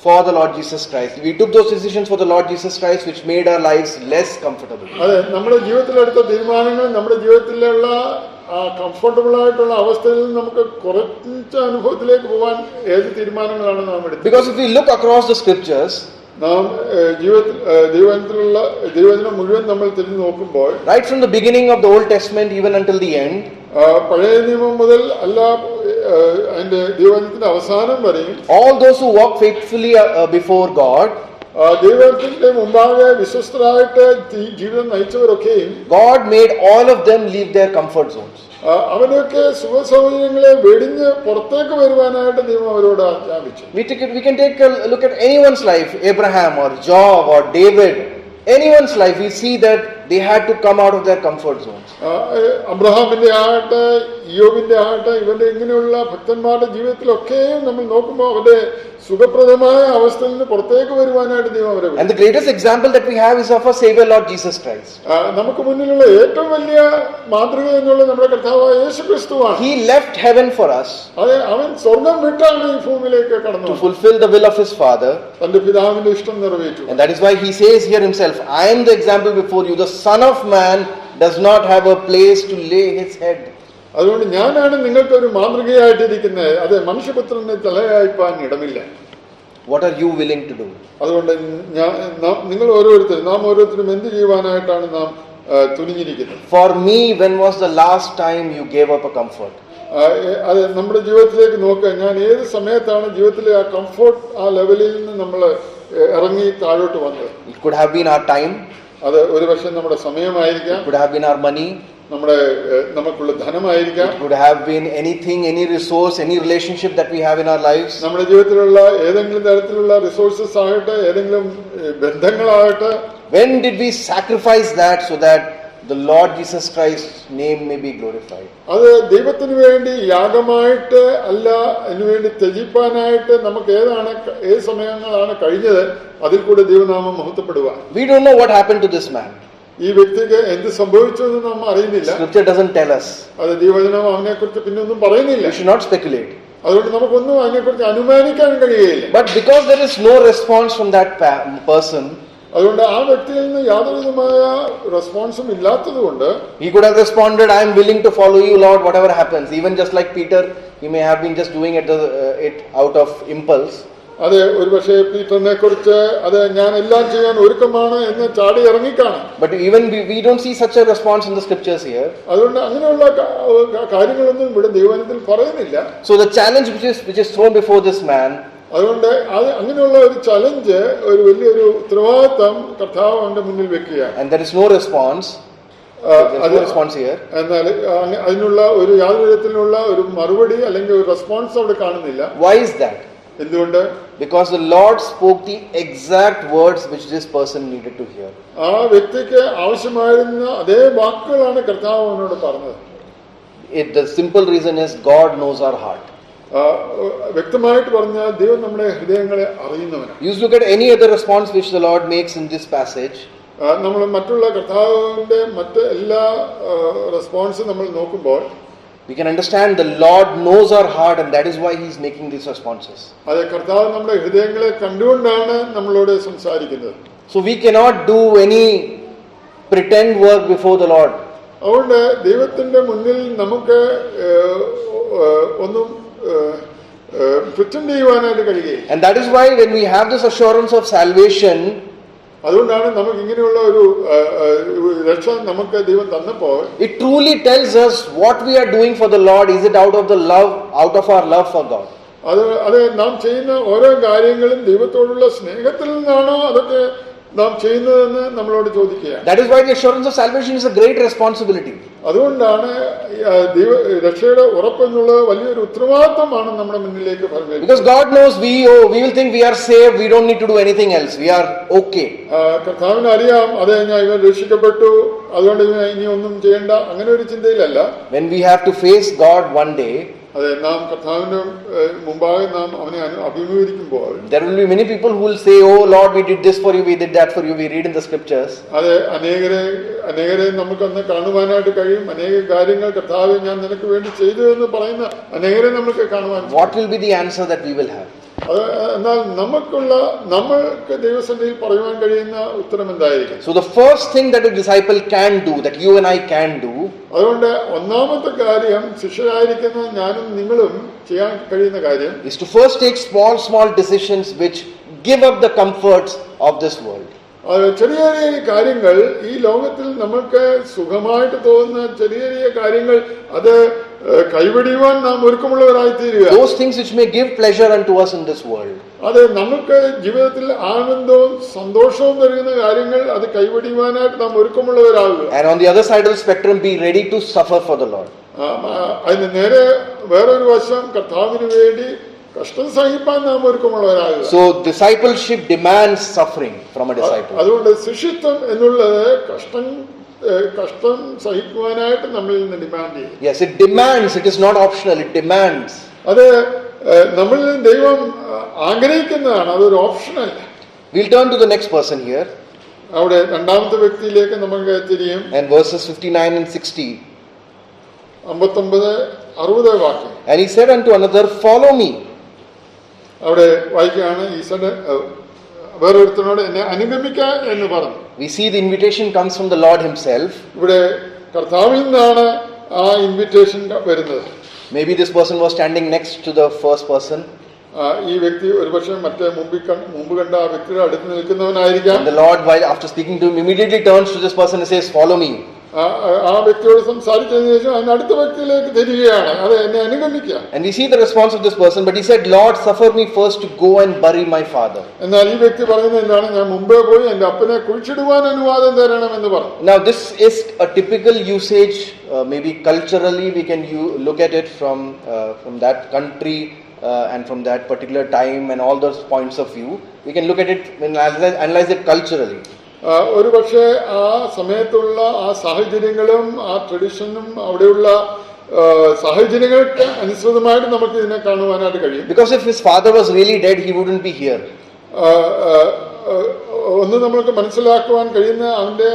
for the Lord Jesus Christ. We took those decisions for the Lord Jesus Christ which made our lives less comfortable. അതെ, നമ്മുടെ ജീവിതത്തിലെടുത്ത തീരുമാനങ്ങൾ നമ്മുടെ ജീവിതത്തിലുള്ള കംഫർട്ടബിൾ ആയിട്ടുള്ള അവസ്ഥയിൽ നിന്ന് നമുക്ക് കുറച്ച അനുഭവത്തിലേക്ക് പോകാൻ ഏത് തീരുമാനങ്ങളാണ് നാം എടുത്തത്? Because if we look across the scriptures, നാം ദൈവവചനം മുഴുവൻ നമ്മൾ തിരിഞ്ഞു നോക്കുമ്പോൾ right from the beginning of the Old Testament even until the end, പഴയ നിയമം മുതൽ അല്ല അതിന്റെ ദൈവവചനത്തിന്റെ അവസാനം വരെയും all those who walk faithfully before God, ദൈവത്തിന്റെ മുമ്പാകെ വിശ്വസ്തരായിട്ട് ജീവിതം നയിച്ചവരൊക്കെയും God made all of them leave their comfort zones. അവനൊക്കെ സുഖസൗകര്യങ്ങളെ വെടിഞ്ഞ് പുറത്തേക്ക് വരുവാനായിട്ട് ദൈവം അവരോട് ആജ്ഞാപിച്ചു. We can take a look at anyone's life, Abraham or Job or David, anyone's life. We see that they had to come out of their comfort zones. അബ്രഹാമിന്റെ ആകട്ടെ യോബിന്റെ ആകട്ടെ ഇവന്റെ ഇങ്ങനെയുള്ള ഭക്തന്മാരുടെ ജീവിതത്തിലൊക്കെയും നമ്മൾ നോക്കുമ്പോൾ അവരുടെ സുഖപ്രദമായ അവസ്ഥയിൽ നിന്ന് പുറത്തേക്ക് വരുവാനായിട്ട് ദൈവം അവരെ. And the greatest example that we have is of our Savior Lord Jesus Christ. നമുക്ക് മുന്നിലുള്ള ഏറ്റവും വലിയ മാതൃക എന്നുള്ള നമ്മുടെ കർത്താവായ യേശുക്രിസ്തുവാണ്. He left heaven for us. അതെ, അവൻ സ്വർഗം വിട്ടാണ് ഈ ഭൂമിയിലേക്ക് കടന്നു to fulfill the will of his Father. തന്റെ പിതാവിന്റെ ഇഷ്ടം നിറവേറ്റു. And that is why he says here himself, I am the example before you. The Son of Man does not have a place to lay his head. അതുകൊണ്ട് ഞാനാണ് നിങ്ങൾക്കൊരു മാതൃകയായിട്ടിരിക്കുന്നത്. അതെ, മനുഷ്യപുത്രന് തലയായിപ്പാൻ ഇടമില്ല. What are you willing to do? അതുകൊണ്ട് നിങ്ങൾ ഓരോരുത്തരും നാം ഓരോരുത്തരും എന്ത് ചെയ്യുവാനായിട്ടാണ് നാം തുനിഞ്ഞിരിക്കുന്നത്? For me, when was the last time you gave up a comfort? അത് നമ്മുടെ ജീവിതത്തിലേക്ക് നോക്കുക. ഞാൻ ഏത് സമയത്താണ് ജീവിതത്തിലെ ആ കംഫോർട്ട് ആ ലെവലിൽ നിന്ന് നമ്മൾ ഇറങ്ങി താഴോട്ട് വന്നത്? It could have been our time. അത് ഒരു പക്ഷേ നമ്മുടെ സമയമായിരിക്കാം. It could have been our money. നമുക്കുള്ള ധനമായിരിക്കാം. It could have been anything, any resource, any relationship that we have in our lives. നമ്മുടെ ജീവിതത്തിലുള്ള ഏതെങ്കിലും തരത്തിലുള്ള റിസോഴ്സസ് ആകട്ടെ, ഏതെങ്കിലും ബന്ധങ്ങളാകട്ടെ. When did we sacrifice that so that the Lord Jesus Christ's name may be glorified? അത് ദൈവത്തിന് വേണ്ടി യാഗമായിട്ട് അല്ല, അതിനുവേണ്ടി ത്യജിപ്പാനായിട്ട് നമുക്ക് ഏത് സമയങ്ങളാണ് കഴിഞ്ഞത്, അതിൽ കൂടെ ദൈവനാമം മഹത്വപ്പെടുക. We don't know what happened to this man. ഈ വ്യക്തിക്ക് എന്ത് സംഭവിച്ചു എന്ന് നാം അറിയുന്നില്ല. Scripture doesn't tell us. അത് ദൈവവചനം അവനെ കുറിച്ച് പിന്നെ ഒന്നും പറയുന്നില്ല. We should not speculate. അതുകൊണ്ട് നമുക്കൊന്നും അതിനെക്കുറിച്ച് അനുമാനിക്കാൻ കഴിയുകയില്ല. But because there is no response from that person, അതുകൊണ്ട് ആ വ്യക്തിയിൽ നിന്ന് യാതൊരുവിധമായ റെസ്പോൺസും ഇല്ലാത്തത് കൊണ്ട് he could have responded, I am willing to follow you, Lord, whatever happens. Even just like Peter, he may have been just doing it out of impulse. അതെ, ഒരു പക്ഷേ പീറ്ററിനെ കുറിച്ച് അത് ഞാൻ എല്ലാം ചെയ്യാൻ ഒരുക്കമാണ് എന്ന് ചാടി ഇറങ്ങിക്കാണും. But even we don't see such a response in the scriptures here. അതുകൊണ്ട് അങ്ങനെയുള്ള കാര്യങ്ങളൊന്നും ഇവിടെ ദൈവവചനത്തിൽ പറയുന്നില്ല. So the challenge which is thrown before this man, അതുകൊണ്ട് അങ്ങനെയുള്ള ഒരു ചലഞ്ച്, ഒരു വലിയൊരു ഉത്തരവാദിത്തം കർത്താവ് അവന്റെ മുന്നിൽ വെക്കുകയാണ്. and there is no response. No response here. എന്നാൽ അതിനുള്ള ഒരു യാതൊരു വിധത്തിലുള്ള ഒരു മറുപടി അല്ലെങ്കിൽ ഒരു റെസ്പോൺസ് അവിടെ കാണുന്നില്ല. Why is that? എന്തുകൊണ്ട്? Because the Lord spoke the exact words which this person needed to hear. ആ വ്യക്തിക്ക് ആവശ്യമായിരുന്ന അതേ വാക്കുകളാണ് കർത്താവ് അവനോട് പറഞ്ഞത്. The simple reason is God knows our heart. വ്യക്തമായിട്ട് പറഞ്ഞാൽ ദൈവം നമ്മുടെ ഹൃദയങ്ങളെ അറിയുന്നവനാണ്. You look at any other response which the Lord makes in this passage. നമ്മൾ മറ്റുള്ള കർത്താവിന്റെ മറ്റ് എല്ലാ റെസ്പോൺസും നമ്മൾ നോക്കുമ്പോൾ we can understand the Lord knows our heart, and that is why he is making these responses. അതെ, കർത്താവ് നമ്മുടെ ഹൃദയങ്ങളെ കണ്ടുകൊണ്ടാണ് നമ്മളോട് സംസാരിക്കുന്നത്. So we cannot do any pretend work before the Lord. അതുകൊണ്ട് ദൈവത്തിന്റെ മുന്നിൽ നമുക്ക് ഒന്നും പ്രിറ്റൻഡ് ചെയ്യുവാനായിട്ട് കഴിയുകയില്ല. And that is why when we have this assurance of salvation, അതുകൊണ്ടാണ് നമുക്ക് ഇങ്ങനെയുള്ള ഒരു രക്ഷ നമുക്ക് ദൈവം തന്നപ്പോൾ it truly tells us what we are doing for the Lord. Is it out of our love for God? അത് നാം ചെയ്യുന്ന ഓരോ കാര്യങ്ങളും ദൈവത്തോടുള്ള സ്നേഹത്തിൽ നിന്നാണോ അതൊക്കെ നാം ചെയ്യുന്നതെന്ന് നമ്മളോട് ചോദിക്കുകയാണ്. That is why the assurance of salvation is a great responsibility. അതുകൊണ്ടാണ് രക്ഷയുടെ ഉറപ്പെന്നുള്ളത് വലിയൊരു ഉത്തരവാദിത്തമാണ് നമ്മുടെ മുന്നിലേക്ക് പറഞ്ഞത്. Because God knows we will think we are saved, we don't need to do anything else, we are okay. കർത്താവിന് അറിയാം, അതെ ഞാൻ ഇവൻ രക്ഷിക്കപ്പെട്ടു, അതുകൊണ്ട് ഇനി ഒന്നും ചെയ്യണ്ട, അങ്ങനെ ഒരു ചിന്തയിലല്ല. When we have to face God one day, അതെ, നാം കർത്താവിന്റെ മുമ്പാകെ നാം അവനെ അഭിമുഖീകരിക്കുമ്പോൾ there will be many people who will say, oh Lord, we did this for you, we did that for you. We read in the scriptures. അതെ, അനേകരെ നമുക്കന്ന് കാണുവാനായിട്ട് കഴിയും. അനേക കാര്യങ്ങൾ കർത്താവ് ഞാൻ നിനക്ക് വേണ്ടി ചെയ്തു എന്ന് പറയുന്ന അനേകരെ നമുക്ക് കാണുവാൻ. What will be the answer that we will have? എന്നാൽ നമ്മൾക്ക് ദൈവസന്നിധിയിൽ പറയുവാൻ കഴിയുന്ന ഉത്തരം എന്തായിരിക്കും? So the first thing that a disciple can do, that you and I can do, അതുകൊണ്ട് ഒന്നാമത്തെ കാര്യം ശിഷ്യരായിരിക്കുന്ന ഞാനും നിങ്ങളും ചെയ്യാൻ കഴിയുന്ന കാര്യം is to first take small decisions which give up the comforts of this world. ചെറിയ ചെറിയ കാര്യങ്ങൾ, ഈ ലോകത്തിൽ നമുക്ക് സുഖമായിട്ട് തോന്നുന്ന ചെറിയ ചെറിയ കാര്യങ്ങൾ, അത് കൈവടിയുവാൻ നാം ഒരുക്കമുള്ളവരായി തീരുക. Those things which may give pleasure unto us in this world. അത് നമുക്ക് ജീവിതത്തിൽ ആനന്ദവും സന്തോഷവും നൽകുന്ന കാര്യങ്ങൾ അത് കൈവടിയുവാനായിട്ട് നാം ഒരുക്കമുള്ളവരാകുക. And on the other side of the spectrum, be ready to suffer for the Lord. അതിന് നേരെ വേറൊരു വശം, കർത്താവിന് വേണ്ടി കഷ്ടം സഹിപ്പാൻ നാം ഒരുക്കമുള്ളവരാകുക. So discipleship demands suffering from a disciple. അതുകൊണ്ട് ശിഷ്യത്വം എന്നുള്ളത് കഷ്ടം സഹിക്കുവാനായിട്ട് നമ്മളിൽ നിന്ന് ഡിമാൻഡ് ചെയ്യും. Yes, it demands, it is not optional, it demands. അത് നമ്മളിൽ നിന്ന് ദൈവം ആഗ്രഹിക്കുന്നതാണ്, അതൊരു ഓപ്ഷനല്ല. We'll turn to the next person here. അവിടെ രണ്ടാമത്തെ വ്യക്തിയിലേക്ക് നമുക്ക് തിരിയും. And verses 59 and 60. 59-60 വാക്യം. And he said unto another, follow me. അവിടെ വായിക്കുകയാണ്, ഈശോയുടെ വേറൊരുത്തനോട് എന്നെ അനുഗമിക്കുക എന്ന് പറഞ്ഞു. We see the invitation comes from the Lord himself. ഇവിടെ കർത്താവിൽ നിന്നാണ് ആ ഇൻവിറ്റേഷൻ വരുന്നത്. Maybe this person was standing next to the first person. ഈ വ്യക്തി ഒരുപക്ഷെ മറ്റേ മുമ്പ് കണ്ട ആ വ്യക്തിയുടെ അടുത്ത് നിൽക്കുന്നവനായിരിക്കാം. And the Lord, while after speaking to him, immediately turns to this person and says, follow me. ആ വ്യക്തിയോട് സംസാരിച്ചതിന് ശേഷം അതിന് അടുത്ത വ്യക്തിയിലേക്ക് തിരികെയാണ്, അത് എന്നെ അനുഗമിക്കുക. And we see the response of this person, but he said, Lord, suffer me first to go and bury my father. എന്നാൽ ഈ വ്യക്തി പറയുന്നത് എന്താണ്? ഞാൻ മുമ്പേ പോയി എന്റെ അപ്പനെ കുഴിച്ചിടുവാൻ അനുവാദം തരണം എന്ന് പറഞ്ഞു. Now this is a typical usage, maybe culturally we can look at it from that country and from that particular time and all those points of view. We can look at it and analyze it culturally. ഒരു പക്ഷേ ആ സമയത്തുള്ള ആ സാഹചര്യങ്ങളും ആ ട്രഡീഷനും അവിടെയുള്ള സാഹചര്യങ്ങൾക്ക് അനുസൃതമായിട്ട് നമുക്ക് ഇതിനെ കാണുവാനായിട്ട് കഴിയും. Because if his father was really dead, he wouldn't be here. ഒന്ന് നമ്മൾക്ക് മനസ്സിലാക്കുവാൻ കഴിയുന്ന, അവന്റെ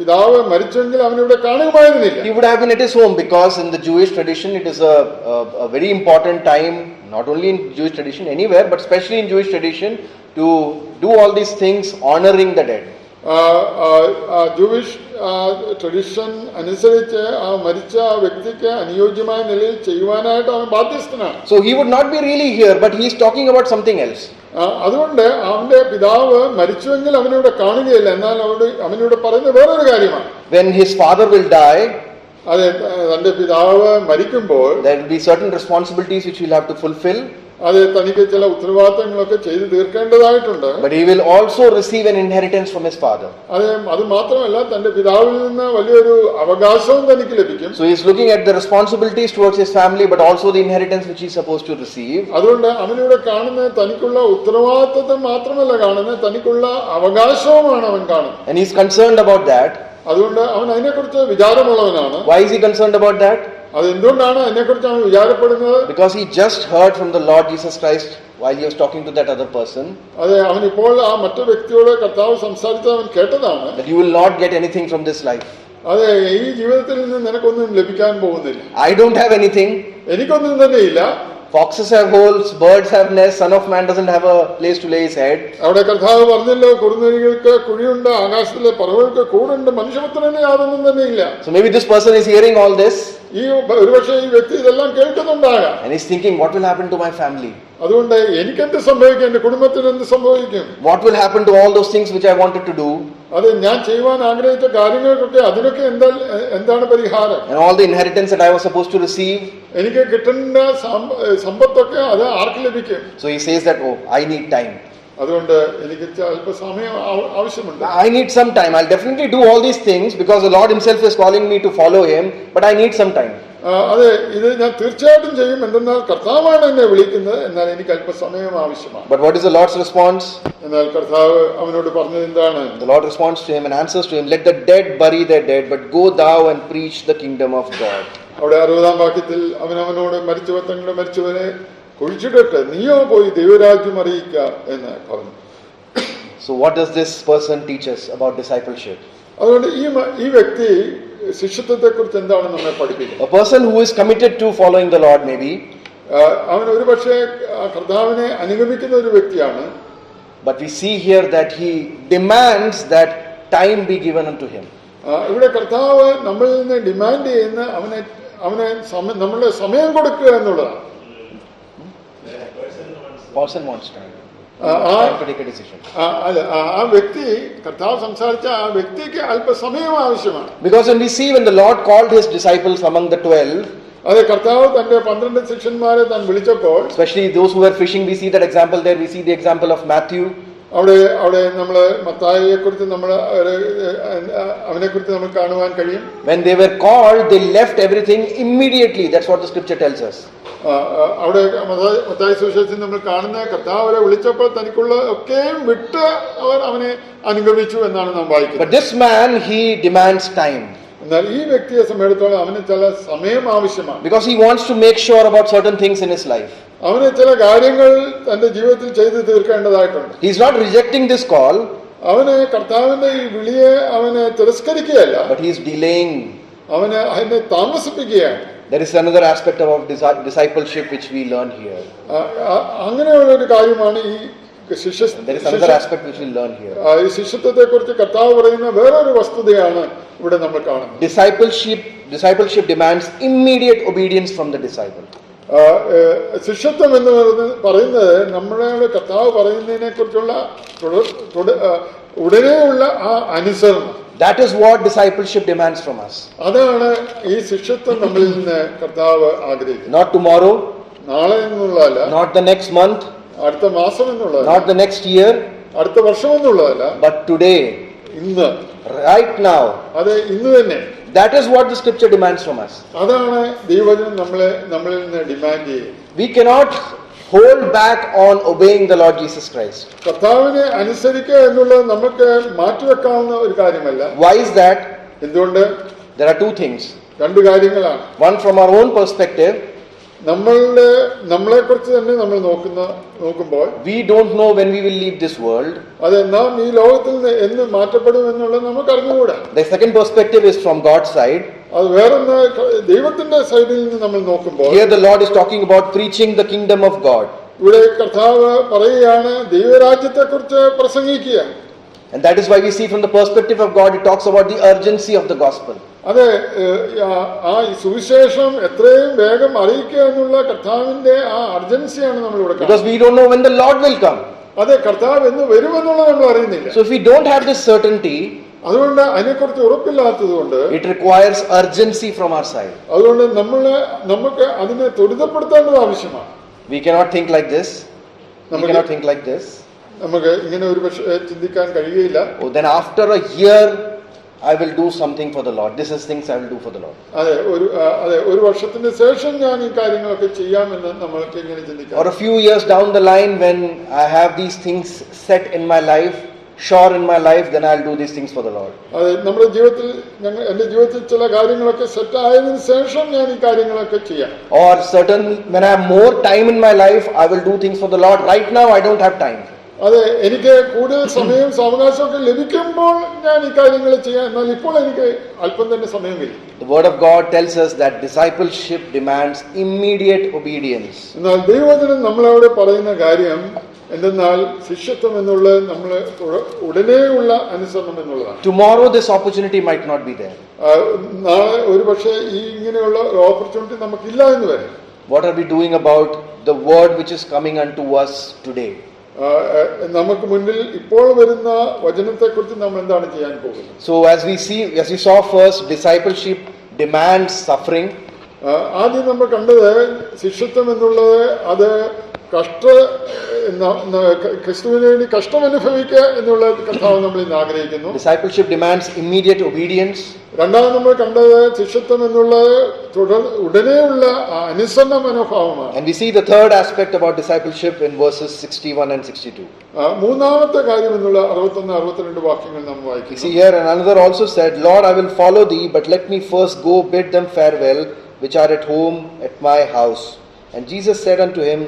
പിതാവ് മരിച്ചെങ്കിൽ അവനിവിടെ കാണുമായിരുന്നില്ല. He would have been at his home, because in the Jewish tradition it is a very important time, not only in Jewish tradition, anywhere, but especially in Jewish tradition, to do all these things honoring the dead. Jewish tradition അനുസരിച്ച് ആ മരിച്ച ആ വ്യക്തിക്ക് അനുയോജ്യമായ നിലയിൽ ചെയ്യുവാനായിട്ട് അവൻ ബാധ്യസ്ഥനാണ്. So he would not be really here, but he is talking about something else. അതുകൊണ്ട് അവന്റെ പിതാവ് മരിച്ചുവെങ്കിൽ അവനിവിടെ കാണുകയില്ല, എന്നാൽ അവനിവിടെ പറയുന്നത് വേറൊരു കാര്യമാണ്. When his father will die, അതെ, തന്റെ പിതാവ് മരിക്കുമ്പോൾ there will be certain responsibilities which he will have to fulfill. അത് തനിക്ക് ചില ഉത്തരവാദിത്തങ്ങളൊക്കെ ചെയ്തു തീർക്കേണ്ടതായിട്ടുണ്ട്. But he will also receive an inheritance from his father. അത് മാത്രമല്ല, തന്റെ പിതാവിൽ നിന്ന് വലിയൊരു അവകാശവും തനിക്ക് ലഭിക്കും. So he is looking at the responsibilities towards his family, but also the inheritance which he is supposed to receive. അതുകൊണ്ട് അവനിവിടെ കാണുന്നത് തനിക്കുള്ള ഉത്തരവാദിത്തത്തെ മാത്രമല്ല കാണുന്നത്, തനിക്കുള്ള അവകാശവുമാണ് അവൻ കാണുന്നത്. And he is concerned about that. അതുകൊണ്ട് അവൻ അതിനെക്കുറിച്ച് വിചാരമുള്ളവനാണ്. Why is he concerned about that? അതെന്തുകൊണ്ടാണ് അതിനെക്കുറിച്ച് അവൻ വിചാരപ്പെടുന്നത്? Because he just heard from the Lord Jesus Christ while he was talking to that other person. അതെ, അവൻ ഇപ്പോൾ ആ മറ്റു വ്യക്തിയോട് കർത്താവ് സംസാരിച്ചത് അവൻ കേട്ടതാണ്. That you will not get anything from this life. അതെ, ഈ ജീവിതത്തിൽ നിന്ന് നിനക്കൊന്നും ലഭിക്കാൻ പോകുന്നില്ല. I don't have anything. എനിക്കൊന്നും തന്നെയില്ല. Foxes have holes, birds have nests, Son of Man doesn't have a place to lay his head. അവിടെ കർത്താവ് പറഞ്ഞല്ലോ, കുറുനരികൾക്ക് കുഴിയുണ്ട്, ആകാശത്തിലെ പറവകൾക്ക് കൂടുണ്ട്, മനുഷ്യപുത്രന് യാതൊന്നും തന്നെ ഇല്ല. So maybe this person is hearing all this ഈ ഒരുപക്ഷെ ഈ വ്യക്തി ഇതെല്ലാം കേൾക്കുന്നുണ്ടാകാം. and he's thinking, what will happen to my family? അതുകൊണ്ട് എനിക്കെന്ത് സംഭവിക്കും, എന്റെ കുടുംബത്തിന് എന്ത് സംഭവിക്കും, What will happen to all those things which I wanted to do? അത് ഞാൻ ചെയ്യുവാൻ ആഗ്രഹിച്ച കാര്യങ്ങൾക്കൊക്കെ അതിനൊക്കെ എന്താണ് പരിഹാരം? And all the inheritance that I was supposed to receive. എനിക്ക് കിട്ടേണ്ട സമ്പത്തൊക്കെ അത് ആർക്ക് ലഭിക്കും? So he says that, oh, I need time. അതുകൊണ്ട് എനിക്ക് അല്പസമയം ആവശ്യമുണ്ട്. I need some time. I'll definitely do all these things because the Lord himself is calling me to follow him, but I need some time. അതെ, ഇത് ഞാൻ തീർച്ചയായിട്ടും ചെയ്യും, എന്തെന്നാൽ കർത്താവാണ് എന്നെ വിളിക്കുന്നത്, എന്നാൽ എനിക്ക് അല്പസമയം ആവശ്യമാണ്. But what is the Lord's response? എന്നാൽ കർത്താവ് അവനോട് പറഞ്ഞത് എന്താണ്? The Lord responds to him and answers to him, let the dead bury their dead, but go thou and preach the kingdom of God. അവിടെ 60-ാം വാക്യത്തിൽ അവനവനോട് മരിച്ചവർ തങ്ങളുടെ മരിച്ചവരെ കുഴിച്ചിടട്ടെ, നീയോ പോയി ദൈവരാജ്യം അറിയിക്കുക എന്ന് പറഞ്ഞു. So what does this person teach us about discipleship? അതുകൊണ്ട് ഈ വ്യക്തി ശിഷ്യത്വത്തെ കുറിച്ച് എന്താണ് നമ്മെ പഠിപ്പിക്കുന്നത്? A person who is committed to following the Lord maybe, അവൻ ഒരുപക്ഷെ കർത്താവിനെ അനുഗമിക്കുന്ന ഒരു വ്യക്തിയാണ്. but we see here that he demands that time be given unto him. ഇവിടെ കർത്താവ് നമ്മളിൽ നിന്ന് ഡിമാൻഡ് ചെയ്യുന്ന അവനെ നമ്മളുടെ സമയം കൊടുക്കുക എന്നുള്ളതാണ്. Person wants time. To take a decision. അല്ല, ആ വ്യക്തി കർത്താവ് സംസാരിച്ച ആ വ്യക്തിക്ക് അല്പസമയം ആവശ്യമാണ്. Because when the Lord called his disciples among the 12, അതെ, കർത്താവ് തന്റെ 12 ശിഷ്യന്മാരെ താൻ വിളിച്ചപ്പോൾ, especially those who were fishing, we see that example there. We see the example of Matthew. അവിടെ നമ്മള് മത്തായിയെ കുറിച്ച് അവനെ കുറിച്ച് നമുക്ക് കാണുവാൻ കഴിയും. When they were called, they left everything immediately. That's what the scripture tells us. അവിടെ മത്തായി സുവിശേഷത്തിൽ നമ്മൾ കാണുന്ന കർത്താവ് അവരെ വിളിച്ചപ്പോൾ തനിക്കുള്ള ഒക്കെയും വിട്ട് അവർ അവനെ അനുഗമിച്ചു എന്നാണ് നാം വായിക്കുന്നത്. But this man, he demands time. എന്നാൽ ഈ വ്യക്തിയെ സംബന്ധിച്ചിടത്തോളം അവന് ചില സമയം ആവശ്യമാണ്. Because he wants to make sure about certain things in his life. അവന് ചില കാര്യങ്ങൾ തന്റെ ജീവിതത്തിൽ ചെയ്തു തീർക്കേണ്ടതായിട്ടുണ്ട്. He is not rejecting this call. അവന് കർത്താവിന്റെ ഈ വിളിയെ അവനെ തിരസ്കരിക്കുകയല്ല, but he is delaying. അവന് അതിനെ താമസിപ്പിക്കുകയാണ്. There is another aspect of discipleship which we learn here. അങ്ങനെയുള്ള ഒരു കാര്യമാണ് ഈ There is another aspect which we learn here. ഈ ശിഷ്യത്വത്തെ കുറിച്ച് കർത്താവ് പറയുന്ന വേറൊരു വസ്തുതയാണ് ഇവിടെ നമ്മൾ കാണുന്നത്. Discipleship demands immediate obedience from the disciple. ശിഷ്യത്വം എന്ന് പറയുന്നത് നമ്മുടെ കർത്താവ് പറയുന്നതിനെ കുറിച്ചുള്ള ഉടനെയുള്ള ആ അനുസരണം. That is what discipleship demands from us. അതാണ് ഈ ശിഷ്യത്വം നമ്മളിൽ നിന്ന് കർത്താവ് ആഗ്രഹിക്കുന്നത്. Not tomorrow, നാളെ എന്നുള്ളതല്ല, not the next month, അടുത്ത മാസം എന്നുള്ളതല്ല, not the next year, അടുത്ത വർഷം എന്നുള്ളതല്ല, but today, ഇന്ന്, right now. അതെ, ഇന്ന് തന്നെ. That is what the scripture demands from us. അതാണ് ദൈവവചനം നമ്മളിൽ നിന്ന് ഡിമാൻഡ് ചെയ്യുന്നത്. We cannot hold back on obeying the Lord Jesus Christ. കർത്താവിനെ അനുസരിക്കുക എന്നുള്ളത് നമുക്ക് മാറ്റിവെക്കാവുന്ന ഒരു കാര്യമല്ല. Why is that? എന്തുകൊണ്ട്? There are two things. രണ്ട് കാര്യങ്ങളാണ്. One, from our own perspective, നമ്മളെ കുറിച്ച് തന്നെ നമ്മൾ നോക്കുമ്പോൾ we don't know when we will leave this world. അതെ, നാം ഈ ലോകത്തിൽ നിന്ന് എന്ന് മാറ്റപ്പെടും എന്നുള്ളത് നമുക്ക് അറിഞ്ഞുകൂടാ. The second perspective is from God's side. അത് വേറൊന്ന് ദൈവത്തിന്റെ സൈഡിൽ നിന്ന് നമ്മൾ നോക്കുമ്പോൾ, here the Lord is talking about preaching the kingdom of God. ഇവിടെ കർത്താവ് പറയുകയാണ് ദൈവരാജ്യത്തെ കുറിച്ച് പ്രസംഗിക്കുക. And that is why we see from the perspective of God, it talks about the urgency of the gospel. അതെ, ആ സുവിശേഷം എത്രയും വേഗം അറിയിക്കുക എന്നുള്ള കർത്താവിന്റെ ആ അർജൻസിയാണ് നമ്മൾ ഇവിടെ. Because we don't know when the Lord will come. അതെ, കർത്താവ് എന്ന് വരുമെന്നുള്ളത് നമ്മൾ അറിയുന്നില്ല. So if we don't have this certainty, അതുകൊണ്ട് അതിനെക്കുറിച്ച് ഉറപ്പില്ലാത്തത് കൊണ്ട് it requires urgency from our side. അതുകൊണ്ട് നമുക്ക് അതിനെ ത്വരിതപ്പെടുത്തേണ്ടത് ആവശ്യമാണ്. We cannot think like this. നമുക്ക് ഇങ്ങനെ ഒരു പക്ഷേ ചിന്തിക്കാൻ കഴിയില്ല. Oh, then after a year I will do something for the Lord. This is things I will do for the Lord. അതെ, ഒരു വർഷത്തിന് ശേഷം ഞാൻ ഈ കാര്യങ്ങളൊക്കെ ചെയ്യാമെന്ന് നമ്മൾക്ക് ഇങ്ങനെ ചിന്തിക്കാം. Or a few years down the line, when I have these things set in my life, sure in my life, then I'll do these things for the Lord. അതെ, നമ്മുടെ ജീവിതത്തിൽ എൻ്റെ ജീവിതത്തിൽ ചില കാര്യങ്ങളൊക്കെ സെറ്റ് ആയതിനു ശേഷം ഞാൻ ഈ കാര്യങ്ങളൊക്കെ ചെയ്യാം. Or when I have more time in my life, I will do things for the Lord. Right now I don't have time. അതെ, എനിക്ക് കൂടുതൽ സമയം സാവകാശമൊക്കെ ലഭിക്കുമ്പോൾ ഞാൻ ഈ കാര്യങ്ങൾ ചെയ്യാം. എന്നാൽ ഇപ്പോൾ എനിക്ക് അല്പം തന്നെ സമയമില്ല. The word of God tells us that discipleship demands immediate obedience. എന്നാൽ ദൈവവചനം നമ്മളോട് പറയുന്ന കാര്യം എന്തെന്നാൽ ശിഷ്യത്വം എന്നുള്ളത് നമ്മൾ ഉടനെയുള്ള അനുസരണം എന്നുള്ളതാണ്. Tomorrow this opportunity might not be there. നാളെ ഒരു പക്ഷേ ഈ ഇങ്ങനെയുള്ള ഓപ്പർച്യൂണിറ്റി നമുക്കില്ല എന്ന് വരാം. What are we doing about the word which is coming unto us today? നമുക്ക് മുന്നിൽ ഇപ്പോൾ വരുന്ന വചനത്തെക്കുറിച്ച് നമ്മൾ എന്താണ് ചെയ്യാൻ പോകുന്നത്? So as we saw first, discipleship demands suffering. ആദ്യം നമ്മൾ കണ്ടത് ശിഷ്യത്വം എന്നുള്ളത് അത് ക്രിസ്തുവിന് വേണ്ടി കഷ്ടം അനുഭവിക്കുക എന്നുള്ള കർത്താവ് നമ്മൾ ഇന്ന് ആഗ്രഹിക്കുന്നു. Discipleship demands immediate obedience. രണ്ടാമത് നമ്മൾ കണ്ടത് ശിഷ്യത്വം എന്നുള്ളത് ഉടനെയുള്ള അനുസരണ മനോഭാവമാണ്. And we see the third aspect about discipleship in verses 61 and 62. മൂന്നാമത്തെ കാര്യം എന്നുള്ള 61, 62 വാക്യങ്ങൾ നാം We വായിക്കുന്നു. see here, and another also said, Lord, I will follow thee, but let me first go bid them farewell, which are at home at my house. And Jesus said unto him,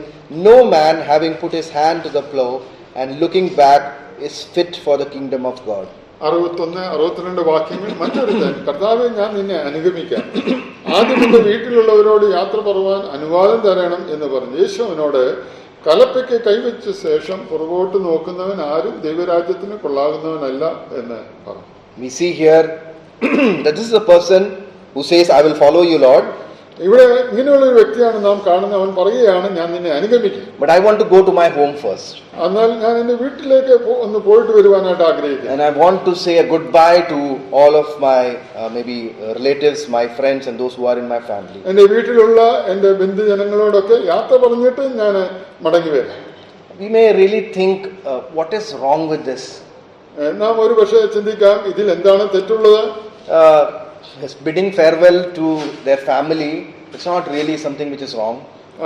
No man having put his hand to the plough and looking back is fit for the kingdom of God. 61, 62 വാക്യങ്ങൾ. മറ്റൊരുത്തൻ, കർത്താവേ, ഞാൻ നിന്നെ അനുഗമിക്കാം, ആദ്യം എന്റെ വീട്ടിലുള്ളവരോട് യാത്ര പറയുവാൻ അനുവാദം തരണം എന്ന് പറഞ്ഞു. യേശു അവനോട്, കലപ്പയ്ക്ക് കൈവച്ച ശേഷം പുറകോട്ട് നോക്കുന്നവൻ ആരും ദൈവരാജ്യത്തിന് കൊള്ളാകുന്നവനല്ല എന്ന് പറഞ്ഞു. We see here that this is a person who says, I will follow you, Lord. ഇവിടെ ഇങ്ങനെയുള്ള ഒരു വ്യക്തിയാണ് നാം കാണുന്നത്. അവൻ പറയുകയാണ്, ഞാൻ നിന്നെ അനുഗമിക്കും, but I want to go to my home first. എന്നാൽ ഞാൻ എന്റെ വീട്ടിലേക്ക് ഒന്ന് പോയിട്ട് വരുവാനായിട്ട് ആഗ്രഹിക്കുന്നു. And I want to say a goodbye to all of my maybe relatives, my friends, and those who are in my family. എന്റെ വീട്ടിലുള്ള എന്റെ ബന്ധുജനങ്ങളോടൊക്കെ യാത്ര പറഞ്ഞിട്ട് ഞാൻ മടങ്ങി വരാം. We may really think, what is wrong with this? നാം ഒരു പക്ഷേ ചിന്തിക്കാം, ഇതിൽ എന്താണ് തെറ്റുള്ളത്? Bidding farewell to their family, it's not really something which is wrong.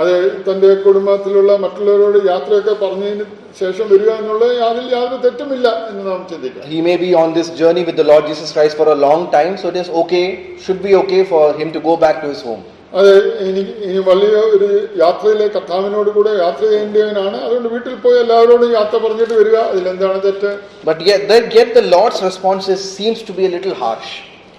അത് തന്റെ കുടുംബത്തിലുള്ള മറ്റുള്ളവരോട് യാത്രയൊക്കെ പറഞ്ഞതിന് ശേഷം വരിക എന്നുള്ളത് യാതൊരു തെറ്റുമില്ല എന്ന് നാം ചിന്തിക്കാം. He may be on this journey with the Lord Jesus Christ for a long time, so it is okay, should be okay for him to go back to his home. അത് ഇനി വലിയ ഒരു യാത്രയിലെ കർത്താവിനോട് കൂടെ യാത്ര ചെയ്യേണ്ടവനാണ്. അതുകൊണ്ട് വീട്ടിൽ പോയി എല്ലാവരോടും യാത്ര പറഞ്ഞിട്ട് വരിക, അതിലെന്താണ് തെറ്റ്? But yet the Lord's response seems to be a little harsh.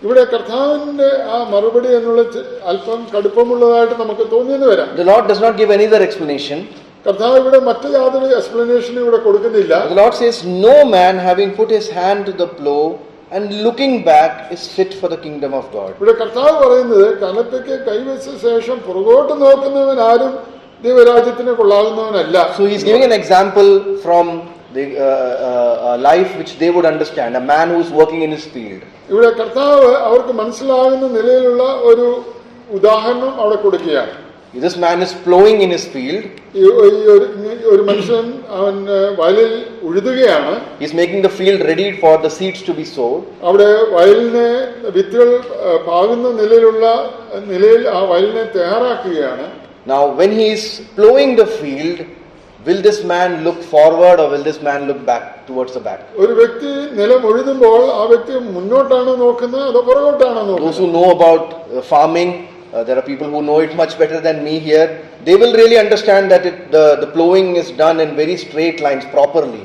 ഇവിടെ കർത്താവിന്റെ ആ മറുപടി എന്നുള്ള അല്പം കടുപ്പമുള്ളതായിട്ട് നമുക്ക് തോന്നിയെന്ന് വരാം. The Lord does not give any other explanation. കർത്താവ് ഇവിടെ മറ്റു യാതൊരു എക്സ്പ്ലനേഷനും ഇവിടെ കൊടുക്കുന്നില്ല. The Lord says, no man having put his hand to the plough and looking back is fit for the kingdom of God. ഇവിടെ കർത്താവ് പറയുന്നത്, കലപ്പയ്ക്ക് കൈവച്ച ശേഷം പുറകോട്ട് നോക്കുന്നവൻ ആരും ദൈവരാജ്യത്തിന് കൊള്ളാകുന്നവനല്ല. So he is giving an example from the life which they would understand, a man who is working in his field. ഇവിടെ കർത്താവ് അവർക്ക് മനസ്സിലാകുന്ന നിലയിലുള്ള ഒരു ഉദാഹരണം അവിടെ കൊടുക്കുകയാണ്. This man is plowing in his field. ഒരു മനുഷ്യൻ അവൻ വയലിൽ ഉഴുതുകയാണ്. He is making the field ready for the seeds to be sowed. അവിടെ വയലിനെ വിത്തുകൾ പാകുന്ന നിലയിൽ ആ വയലിനെ തയ്യാറാക്കുകയാണ്. Now when he is plowing the field, will this man look forward or will this man look back towards the back? ഒരു വ്യക്തി നിലം ഉഴുതുമ്പോൾ ആ വ്യക്തി മുന്നോട്ടാണോ നോക്കുന്നത് അതോ പുറകോട്ടാണോ നോക്കുന്നത്? Those who know about farming, there are people who know it much better than me here. They will really understand that the plowing is done in very straight lines properly.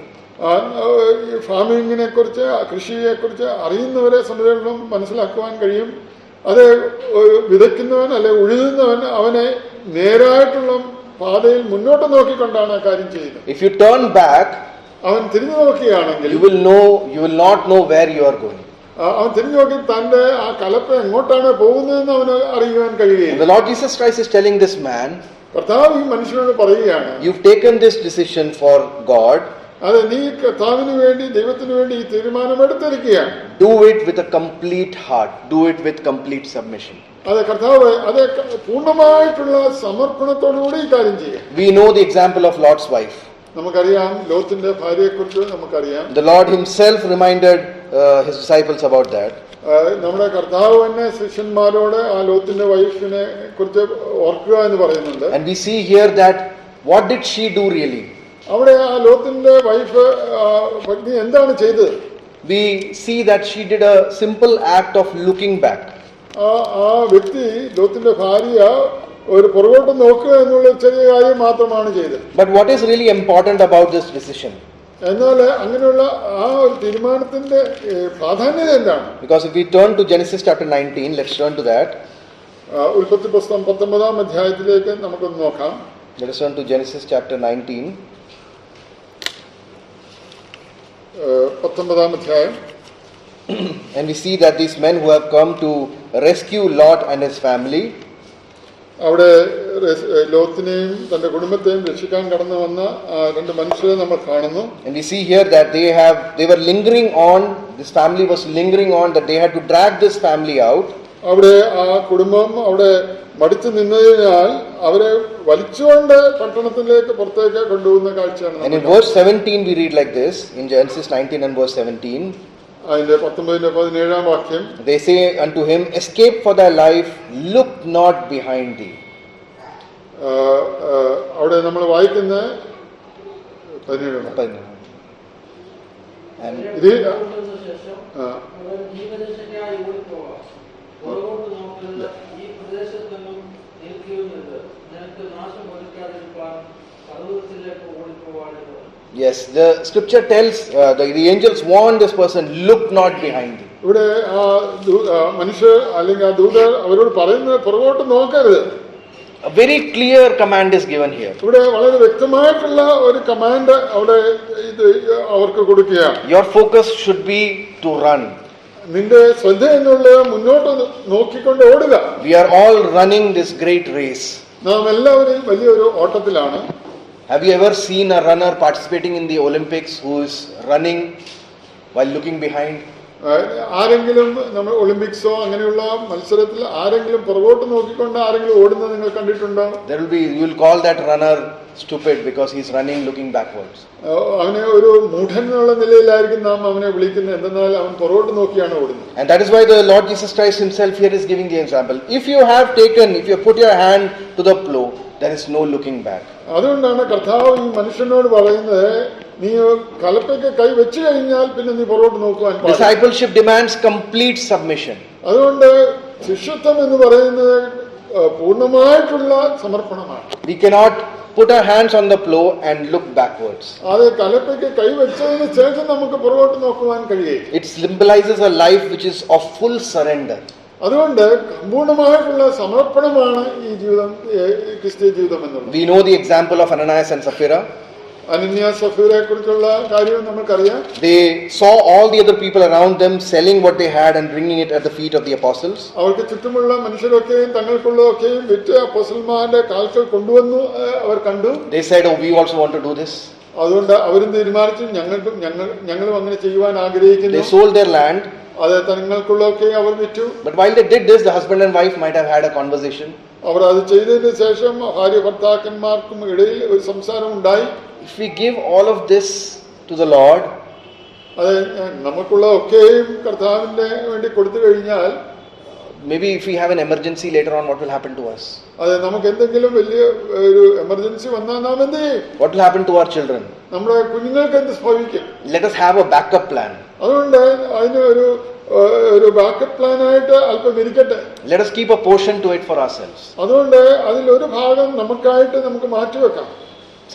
ഫാമിങ്ങിനെ കുറിച്ച്, കൃഷിയെ കുറിച്ച് അറിയുന്നവരെ സംബന്ധിച്ചിടത്തോളം മനസ്സിലാക്കുവാൻ കഴിയും. അത് വിതയ്ക്കുന്നവൻ അല്ലെ ഉഴുതുന്നവൻ അവനെ നേരായിട്ടുള്ള പാതയിൽ മുന്നോട്ട് നോക്കിക്കൊണ്ടാണ് ആ കാര്യം ചെയ്യുന്നത്. If you turn back, അവൻ തിരിഞ്ഞു നോക്കുകയാണെങ്കിൽ you will not know where you are going. അവൻ തിരിഞ്ഞു നോക്കി തന്റെ ആ കലപ്പ എങ്ങോട്ടാണ് പോകുന്നതെന്ന് അവന് അറിയുവാൻ കഴിയുകയില്ല. The Lord Jesus Christ is telling this man, കർത്താവ് ഈ മനുഷ്യനോട് പറയുകയാണ്, you've taken this decision for God. അത് നീ കർത്താവിന് വേണ്ടി, ദൈവത്തിന് വേണ്ടി ഈ തീരുമാനം എടുത്തിരിക്കുകയാണ്. Do it with a complete heart. Do it with complete submission. അതെ, കർത്താവ് അത് പൂർണ്ണമായിട്ടുള്ള സമർപ്പണത്തോടുകൂടി ഈ കാര്യം ചെയ്യാം. We know the example of Lot's wife. നമുക്കറിയാം ലോത്തിന്റെ ഭാര്യയെക്കുറിച്ച് നമുക്കറിയാം. The Lord himself reminded his disciples about that. നമ്മുടെ കർത്താവ് തന്നെ ശിഷ്യന്മാരോട് ആ ലോത്തിന്റെ വൈഫിനെ കുറിച്ച് ഓർക്കുക എന്ന് പറയുന്നുണ്ട്. And we see here that what did she do really? അവിടെ ആ ലോത്തിന്റെ വൈഫ് പത്നി എന്താണ് ചെയ്തത്? We see that she did a simple act of looking back. ആ വ്യക്തി, ലോത്തിന്റെ ഭാര്യ, ഒരു പുറകോട്ട് നോക്കുക എന്നുള്ള ചെറിയ കാര്യം മാത്രമാണ് ചെയ്തത്. But what is really important about this decision? എന്നാൽ അങ്ങനെയുള്ള ആ ഒരു തീരുമാനത്തിന്റെ പ്രാധാന്യത എന്താണ്? Because if we turn to Genesis chapter 19, let's turn to that. ഉൽപ്പത്തി പുസ്തകം 19-ാം അധ്യായത്തിലേക്ക് നമുക്കൊന്ന് നോക്കാം. Let us turn to Genesis chapter 19. 19-ാം അധ്യായം. And we see that these men who have come to rescue Lot and his family, അവിടെ ലോത്തിനെയും തന്റെ കുടുംബത്തെയും രക്ഷിക്കാൻ കടന്നു വന്ന രണ്ട് മനുഷ്യരെ നമ്മൾ കാണുന്നു. and we see here that they were lingering on, this family was lingering on, that they had to drag this family out. അവിടെ ആ കുടുംബം അവിടെ മടിച്ചു നിന്നതിനാൽ അവരെ വലിച്ചുകൊണ്ട് പട്ടണത്തിലേക്ക് പുറത്തേക്ക് കൊണ്ടുപോകുന്ന കാഴ്ചയാണ്. And in verse 17 we read like this, in Genesis 19 and verse 17. അതിന്റെ 19-17 വാക്യം. They say unto him, escape for thy life, look not behind thee. അവിടെ നമ്മൾ വായിക്കുന്ന 17. Yes, the scripture tells the angels warn this person, look not behind thee. ഇവിടെ മനുഷ്യർ അല്ലെങ്കിൽ ആ ദൂതർ അവരോട് പറയുന്നത് പുറകോട്ട് നോക്കരുത്. A very clear command is given here. ഇവിടെ വളരെ വ്യക്തമായിട്ടുള്ള ഒരു കമാൻഡ് അവിടെ ഇത് അവർക്ക് കൊടുക്കുകയാണ്. Your focus should be to run. നിന്റെ ശ്രദ്ധ എന്നുള്ളത് മുന്നോട്ട് നോക്കിക്കൊണ്ട് ഓടുക. We are all running this great race. നാം എല്ലാവരും വലിയൊരു ഓട്ടത്തിലാണ്. Have you ever seen a runner participating in the Olympics who is running while looking behind? ആരെങ്കിലും നമ്മൾ ഒളിമ്പിക്സോ അങ്ങനെയുള്ള മത്സരത്തിൽ ആരെങ്കിലും പുറകോട്ട് നോക്കിക്കൊണ്ട് ആരെങ്കിലും ഓടുന്നത് നിങ്ങൾ കണ്ടിട്ടുണ്ടോ? There will be, you will call that runner stupid because he is running looking backwards. അവനെ ഒരു മൂഢൻ എന്നുള്ള നിലയിലായിരിക്കും നാം അവനെ വിളിക്കുന്നത്. എന്തെന്നാൽ അവൻ പുറകോട്ട് നോക്കിയാണ് ഓടുന്നത്. And that is why the Lord Jesus Christ himself here is giving the example. If you put your hand to the plow, there is no looking back. അതുകൊണ്ടാണ് കർത്താവ് ഈ മനുഷ്യനോട് പറയുന്നത്, നീ കലപ്പയ്ക്ക് കൈ വെച്ച് കഴിഞ്ഞാൽ പിന്നെ നീ പുറകോട്ട് നോക്കുവാൻ. Discipleship demands complete submission. അതുകൊണ്ട് ശിഷ്യത്വം എന്ന് പറയുന്നത് പൂർണ്ണമായിട്ടുള്ള സമർപ്പണമാണ്. We cannot put our hands on the plow and look backwards. അത് കലപ്പയ്ക്ക് കൈ വെച്ചതിന് ശേഷം നമുക്ക് പുറകോട്ട് നോക്കുവാൻ കഴിയില്ല. It symbolizes a life which is of full surrender. അതുകൊണ്ട് സമ്പൂർണ്ണമായിട്ടുള്ള സമർപ്പണമാണ് ഈ ജീവിതം, ക്രിസ്തീയ ജീവിതം എന്നുള്ളത്. We know the example of Ananias and Sapphira. Ananya സഫീറെ കുറിച്ചുള്ള കാര്യം നമുക്കറിയാം. They saw all the other people around them selling what they had and bringing it at the feet of the apostles. അവർക്ക് ചുറ്റുമുള്ള മനുഷ്യരൊക്കെയും തങ്ങൾക്കുള്ളതൊക്കെയും വിറ്റ് അപ്പോസ്തലന്മാരുടെ കാൽക്കൽ കൊണ്ടുവന്നു അവർ കണ്ടു. They said, oh, we also want to do this. അതുകൊണ്ട് അവരും തീരുമാനിച്ചു, ഞങ്ങളും അങ്ങനെ ചെയ്യുവാൻ ആഗ്രഹിക്കുന്നു. They sold their land. അത് തങ്ങൾക്കുള്ളതൊക്കെ അവർ വിറ്റു. But while they did this, the husband and wife might have had a conversation. അവർ അത് ചെയ്തതിന് ശേഷം ഭാര്യ ഭർത്താക്കന്മാർക്കും ഇടയിൽ ഒരു സംസാരം ഉണ്ടായി. If we give all of this to the Lord, അത് നമുക്കുള്ളതൊക്കെയും കർത്താവിന്റെ വേണ്ടി കൊടുത്തു കഴിഞ്ഞാൽ, maybe if we have an emergency later on, what will happen to us? അത് നമുക്ക് എന്തെങ്കിലും വലിയ ഒരു എമർജൻസി വന്നാൽ നാം എന്ത് ചെയ്യും? What will happen to our children? നമ്മുടെ കുഞ്ഞുങ്ങൾക്ക് എന്ത് സംഭവിക്കും? Let us have a backup plan. അതുകൊണ്ട് അതിന് ഒരു ബാക്കപ്പ് പ്ലാനായിട്ട് അല്പം ഇരിക്കട്ടെ. Let us keep a portion to it for ourselves. അതുകൊണ്ട് അതിലൊരു ഭാഗം നമുക്കായിട്ട് നമുക്ക് മാറ്റിവെക്കാം.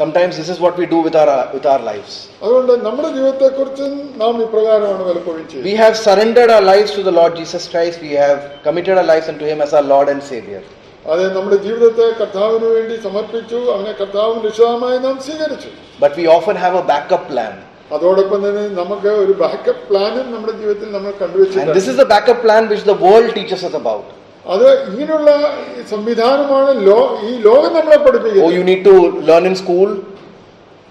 Sometimes this is what we do with our lives. അതുകൊണ്ട് നമ്മുടെ ജീവിതത്തെക്കുറിച്ച് നാം ഇപ്രകാരമാണ് പലപ്പോഴും ചെയ്യുന്നത്. We have surrendered our lives to the Lord Jesus Christ. We have committed our lives unto Him as our Lord and Savior. അത് നമ്മുടെ ജീവിതത്തെ കർത്താവിന് വേണ്ടി സമർപ്പിച്ചു, അവനെ കർത്താവിന് രക്ഷിതാവായി നാം സ്വീകരിച്ചു. But we often have a backup plan. അതോടൊപ്പം തന്നെ നമുക്ക് ഒരു ബാക്കപ്പ് പ്ലാനും നമ്മുടെ ജീവിതത്തിൽ നമ്മൾ കണ്ടുവച്ചിട്ടുണ്ട്. And this is the backup plan which the world teaches us about. അത് ഇങ്ങനെയുള്ള സംവിധാനമാണ് ഈ ലോകം നമ്മളെ പഠിപ്പിക്കുന്നത്. Oh, you need to learn in school.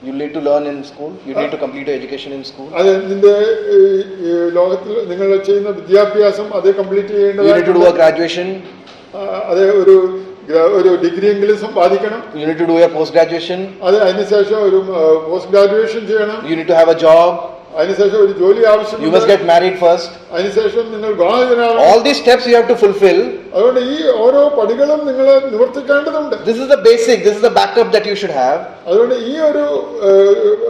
You need to learn in school. You need to complete your education in school. അത് നിന്റെ ലോകത്തിൽ നിങ്ങൾ ചെയ്യുന്ന വിദ്യാഭ്യാസം അത് കംപ്ലീറ്റ് ചെയ്യേണ്ടതാണ്. You need to do a graduation. അത് ഒരു ഡിഗ്രി എങ്കിലും സമ്പാദിക്കണം. You need to do your post graduation. അത് അതിനുശേഷം ഒരു പോസ്റ്റ് ഗ്രാജുവേഷൻ ചെയ്യണം. You need to have a job. അതിനുശേഷം ഒരു ജോലി ആവശ്യമുണ്ട്. You must get married first. അതിനുശേഷം നിങ്ങൾ വിവാഹിതനാകണം. All these steps you have to fulfill. അതുകൊണ്ട് ഈ ഓരോ പടികളും നിങ്ങൾ നിവർത്തിക്കേണ്ടതുണ്ട്. This is the basic. This is the backup that you should have. അതുകൊണ്ട് ഈ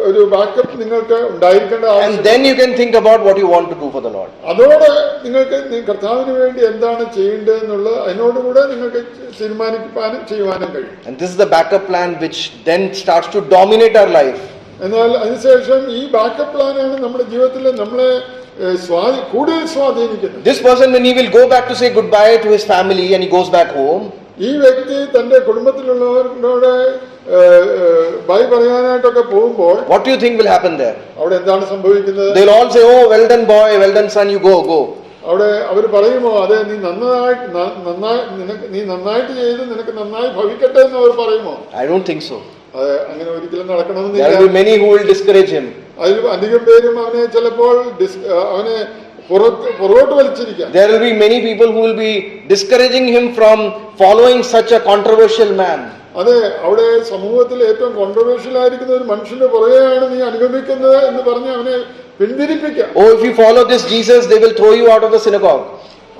ഒരു ബാക്കപ്പ് നിങ്ങൾക്ക് ഉണ്ടായിരിക്കേണ്ട ആവശ്യം. And then you can think about what you want to do for the Lord. അതോടെ നിങ്ങൾക്ക് കർത്താവിന് വേണ്ടി എന്താണ് ചെയ്യേണ്ടതെന്നുള്ളത് അതിനോടുകൂടെ നിങ്ങൾക്ക് തീരുമാനിക്കാനും ചെയ്യുവാനും കഴിയും. And this is the backup plan which then starts to dominate our life. എന്നാൽ അതിനുശേഷം ഈ ബാക്കപ്പ് പ്ലാനാണ് നമ്മുടെ ജീവിതത്തിൽ നമ്മളെ കൂടുതൽ സ്വാധീനിക്കുന്നത്. This person, when he will go back to say goodbye to his family and he goes back home, ഈ വ്യക്തി തന്റെ കുടുംബത്തിലുള്ളവരോട് ബൈ പറയാനായിട്ടൊക്കെ പോകുമ്പോൾ what do you think will happen there? അവിടെ എന്താണ് സംഭവിക്കുന്നത്? They'll all say, oh, well done boy, well done son, you go. അവിടെ അവർ പറയുമോ, അതെ നീ നന്നായിട്ട് ചെയ്ത് നിനക്ക് നന്നായി ഭവിക്കട്ടെ എന്ന് അവർ പറയുമോ? I don't think so. അതെ, അങ്ങനെ ഒരിക്കലും നടക്കണമെന്നില്ല. There will be many who will discourage him. അതിൽ അധികം പേരും അവനെ ചിലപ്പോൾ അവനെ പുറകോട്ട് വലിച്ചിരിക്കാം. There will be many people who will be discouraging him from following such a controversial man. അതെ, അവിടെ സമൂഹത്തിൽ ഏറ്റവും കോൺട്രവേഴ്ഷ്യൽ ആയിരിക്കുന്ന ഒരു മനുഷ്യന്റെ പുറകെയാണ് നീ അനുഗമിക്കുന്നത് എന്ന് പറഞ്ഞ് അവനെ പിന്തിരിപ്പിക്കാം. Oh, if you follow this Jesus, they will throw you out of the synagogue.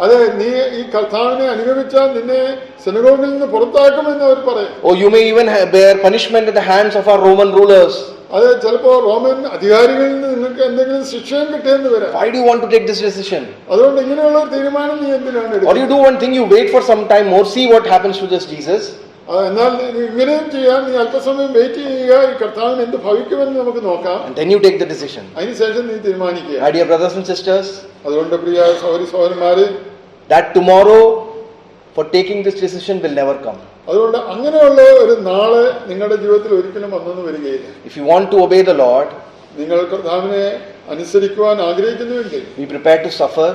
അതെ, നീ ഈ കർത്താവിനെ അനുഗമിച്ചാൽ നിന്നെ സിനഗോഗിൽ നിന്ന് പുറത്താക്കുമെന്ന് അവർ പറയും. Oh, you may even bear punishment at the hands of our Roman rulers. അത് ചിലപ്പോ റോമൻ അധികാരികളിൽ നിന്ന് നിങ്ങൾക്ക് എന്തെങ്കിലും ശിക്ഷയും കിട്ടിയെന്ന് വരാം. Why do you want to take this decision? അതുകൊണ്ട് ഇങ്ങനെയുള്ള ഒരു തീരുമാനം നീ എന്തിനാണ് എടുക്കുന്നത്? Or you do one thing, you wait for some time more, see what happens to this Jesus. എന്നാൽ ഇങ്ങനെയും ചെയ്യാൻ നീ അല്പസമയം വെയിറ്റ് ചെയ്യുക, ഈ കർത്താവിന് എന്ത് ഭവിക്കുമെന്ന് നമുക്ക് നോക്കാം. And then you take the decision. അതിനുശേഷം നീ തീരുമാനിക്കുക. My dear brothers and sisters, അതുകൊണ്ട് പ്രിയ സഹോദരന്മാരെ, that tomorrow for taking this decision will never come. അതുകൊണ്ട് അങ്ങനെയുള്ള ഒരു നാള് നിങ്ങളുടെ ജീവിതത്തിൽ ഒരിക്കലും വന്നെന്ന് വരികയില്ല. If you want to obey the Lord, നിങ്ങൾ കർത്താവിനെ അനുസരിക്കുവാൻ ആഗ്രഹിക്കുന്നുവെങ്കിൽ be prepared to suffer.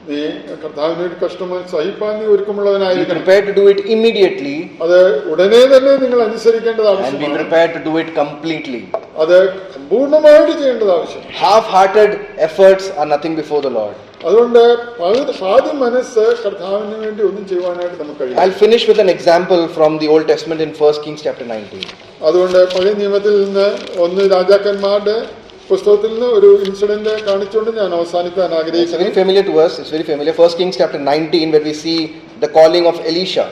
നീ കർത്താവിന് ഒരു കഷ്ടം സഹിപ്പാൻ നീ Be ഒരുക്കമുള്ളവനായിരിക്കണം. prepared to do it immediately. അത് ഉടനെ തന്നെ നിങ്ങൾ അനുസരിക്കേണ്ടത് And be ആവശ്യമാണ്. prepared to do it completely. അത് സമ്പൂർണ്ണമായിട്ട് ചെയ്യേണ്ടത് ആവശ്യം. Half-hearted efforts are nothing before the Lord. അതുകൊണ്ട് പാതി മനസ്സ് കർത്താവിന് വേണ്ടി ഒന്നും ചെയ്യുവാനായിട്ട് നമുക്ക് കഴിയും. I'll finish with an example from the Old Testament in 1 Kings chapter 19. അതുകൊണ്ട് പഴയ നിയമത്തിൽ നിന്ന് ഒന്ന് രാജാക്കന്മാരുടെ പുസ്തകത്തിൽ നിന്ന് ഒരു ഇൻസിഡന്റ് കാണിച്ചുകൊണ്ട് ഞാൻ അവസാനിക്കാൻ It's very ആഗ്രഹിക്കുന്നു. familiar to us. It's very familiar. 1 Kings chapter 19, where we see the calling of Elisha.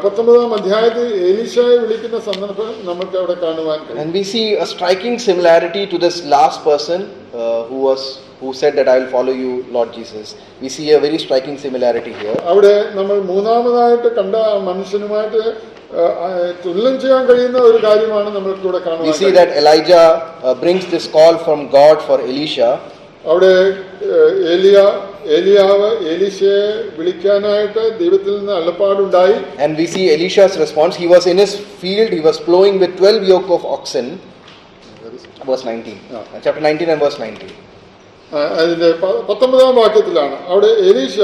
19-ാം അധ്യായത്തിൽ എലീശയെ വിളിക്കുന്ന സന്ദർഭം നമുക്ക് അവിടെ കാണുവാൻ കഴിയും. And we see a striking similarity to this last person who said that I will follow you, Lord Jesus. We see a very striking similarity here. അവിടെ നമ്മൾ മൂന്നാമതായിട്ട് കണ്ട ആ മനുഷ്യനുമായിട്ട് തുല്യം ചെയ്യാൻ കഴിയുന്ന ഒരു കാര്യമാണ് നമ്മൾക്ക് ഇവിടെ We കാണുവാൻ see that Elijah brings this call from God for Elisha. അവിടെ ഏലിയാവ് എലീശയെ വിളിക്കാനായിട്ട് ദൈവത്തിൽ നിന്ന് അള്ളപ്പാടുണ്ടായി. And we see Elisha's response. He was in his field, he was plowing with 12 yoke of oxen. Verse 19. Chapter 19 and verse 19. അതിന്റെ 19-ാം വാക്യത്തിലാണ് അവിടെ എലീശ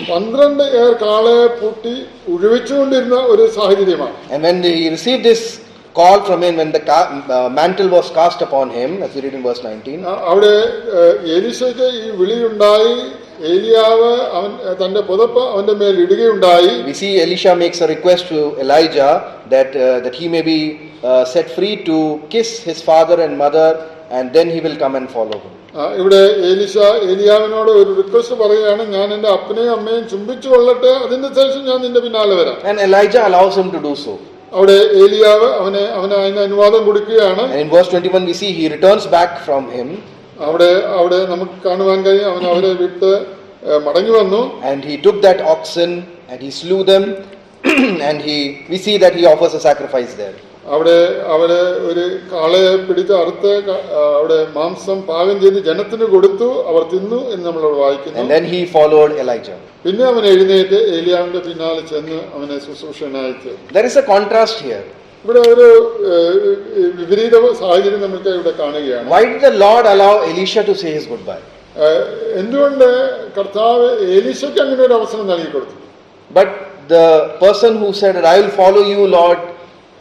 12 ഏർ കാളയെ പൂട്ടി ഉഴുവിച്ചുകൊണ്ടിരുന്ന ഒരു സാഹചര്യമാണ്. And when he received this call from him, when the mantle was cast upon him, as we read in verse 19. അവിടെ എലീശയ്ക്ക് ഈ വിളിയുണ്ടായി. ഏലിയാവ് തന്റെ പുതപ്പ് അവന്റെ മേൽ ഇടുകയുണ്ടായി. We see Elisha makes a request to Elijah that he may be set free to kiss his father and mother, and then he will come and follow him. ഇവിടെ ഏലിയാവിനോട് ഒരു request പറയുകയാണ്, ഞാൻ എന്റെ അപ്പനെയും അമ്മയും ചുംബിച്ചു കൊള്ളട്ടെ, അതിന്റെ ശേഷം ഞാൻ നിന്റെ പിന്നാലെ വരാം. And Elijah allows him to do so. അവിടെ ഏലിയാവ് അവന് അതിന് അനുവാദം കൊടുക്കുകയാണ്. And in verse 21 we see he returns back from him. അവിടെ നമുക്ക് കാണുവാൻ കഴിയും അവൻ അവരെ വിട്ട് മടങ്ങി വന്നു. And he took that oxen and he slew them and we see that he offers a sacrifice there. അവിടെ ഒരു കാളയെ പിടിച്ച് അറുത്ത് അവിടെ മാംസം പാകം ചെയ്ത് ജനത്തിന് കൊടുത്തു, അവർ തിന്നു എന്ന് നമ്മളവിടെ വായിക്കുന്നു. And then he followed Elijah. പിന്നെ അവൻ എഴുന്നേറ്റ് ഏലിയാവിന്റെ പിന്നാലെ ചെന്ന് അവനെ ശുശ്രൂഷനായി. There is a contrast here. ഇവിടെ ഒരു വിപരീത സാഹചര്യം നമുക്ക് ഇവിടെ കാണുകയാണ്. Why did the Lord allow Elisha to say his goodbye? എന്തുകൊണ്ട് കർത്താവ് എലീശയ്ക്ക് അങ്ങനെ ഒരു അവസരം നൽകി കൊടുത്തു? But the person who said, I will follow you, Lord,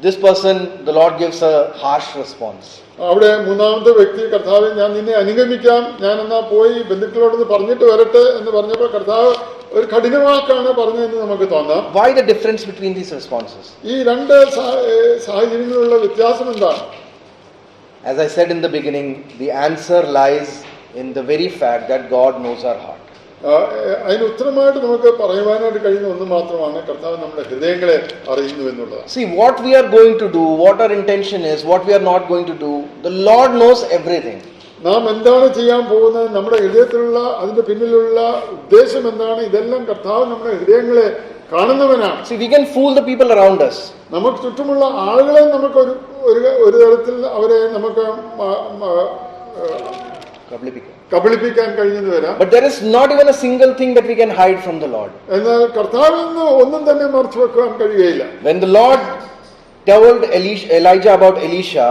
this person, the Lord gives a harsh response. അവിടെ മൂന്നാമത്തെ വ്യക്തി കർത്താവ് ഞാൻ നിന്നെ അനുഗമിക്കാം, ഞാൻ എന്നാ പോയി ബന്ധുക്കളോടൊന്ന് പറഞ്ഞിട്ട് വരട്ടെ എന്ന് പറഞ്ഞപ്പോൾ കർത്താവ് ഒരു കഠിനവാക്കാണ് പറഞ്ഞതെന്ന് നമുക്ക് തോന്നാം. Why the difference between these responses? ഈ രണ്ട് സാഹചര്യങ്ങളിലുള്ള വ്യത്യാസം എന്താണ്? As I said in the beginning, the answer lies in the very fact that God knows our heart. അതിന് ഉത്തരമായിട്ട് നമുക്ക് പറയുവാനായിട്ട് കഴിയുന്ന ഒന്ന് മാത്രമാണ്, കർത്താവ് നമ്മുടെ ഹൃദയങ്ങളെ അറിയുന്നു എന്നുള്ളതാണ്. See, what we are going to do, what our intention is, what we are not going to do, the Lord knows everything. നാം എന്താണ് ചെയ്യാൻ പോകുന്നത്, നമ്മുടെ ഹൃദയത്തിലുള്ള അതിന്റെ പിന്നിലുള്ള ഉദ്ദേശം എന്താണ്, ഇതെല്ലാം കർത്താവ് നമ്മുടെ ഹൃദയങ്ങളെ കാണുന്നവനാണ്. See, we can fool the people around us. നമുക്ക് ചുറ്റുമുള്ള ആളുകളെ നമുക്ക് ഒരു തരത്തിൽ അവരെ നമുക്ക് കബളിപ്പിക്കാൻ കഴിഞ്ഞെന്ന് വരാം. But there is not even a single thing that we can hide from the Lord. എന്നാൽ കർത്താവിൽ നിന്ന് ഒന്നും തന്നെ മറച്ചു വെക്കാൻ കഴിയുകയില്ല. When the Lord told Elijah about Elisha,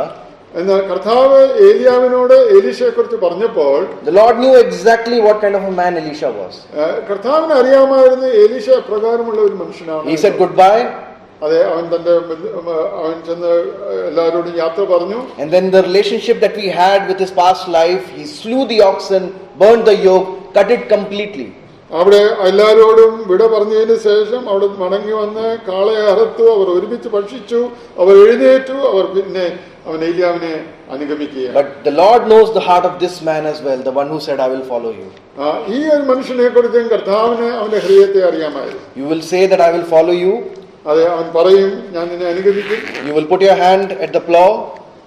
എന്നാൽ കർത്താവ് ഏലിയാവിനോട് എലീശയെ കുറിച്ച് പറഞ്ഞപ്പോൾ the Lord knew exactly what kind of a man Elisha was. കർത്താവിന് അറിയാമായിരുന്നു എലീശ പ്രകാരമുള്ള ഒരു മനുഷ്യനാണ്. He said goodbye. അതെ, അവൻ ചെന്ന് എല്ലാവരോടും യാത്ര പറഞ്ഞു. And then the relationship that we had with his past life, he slew the oxen, burned the yoke, cut it completely. അവിടെ എല്ലാവരോടും വിട പറഞ്ഞതിന് ശേഷം അവിടെ മടങ്ങി വന്ന് കാളയെ അറുത്തു, അവർ ഒരുമിച്ച് ഭക്ഷിച്ചു, അവർ എഴുന്നേറ്റു, അവർ പിന്നെ അവൻ ഏലിയാവിനെ അനുഗമിക്കുകയാണ്. But the Lord knows the heart of this man as well, the one who said, I will follow you. ഈ ഒരു മനുഷ്യനെ കുറിച്ചും കർത്താവിന് അവന്റെ ഹൃദയത്തെ അറിയാമായിരുന്നു. You will say that I will follow you. അതെ, അവൻ പറയും ഞാൻ നിന്നെ അനുഗമിക്കും. You will put your hand at the plow.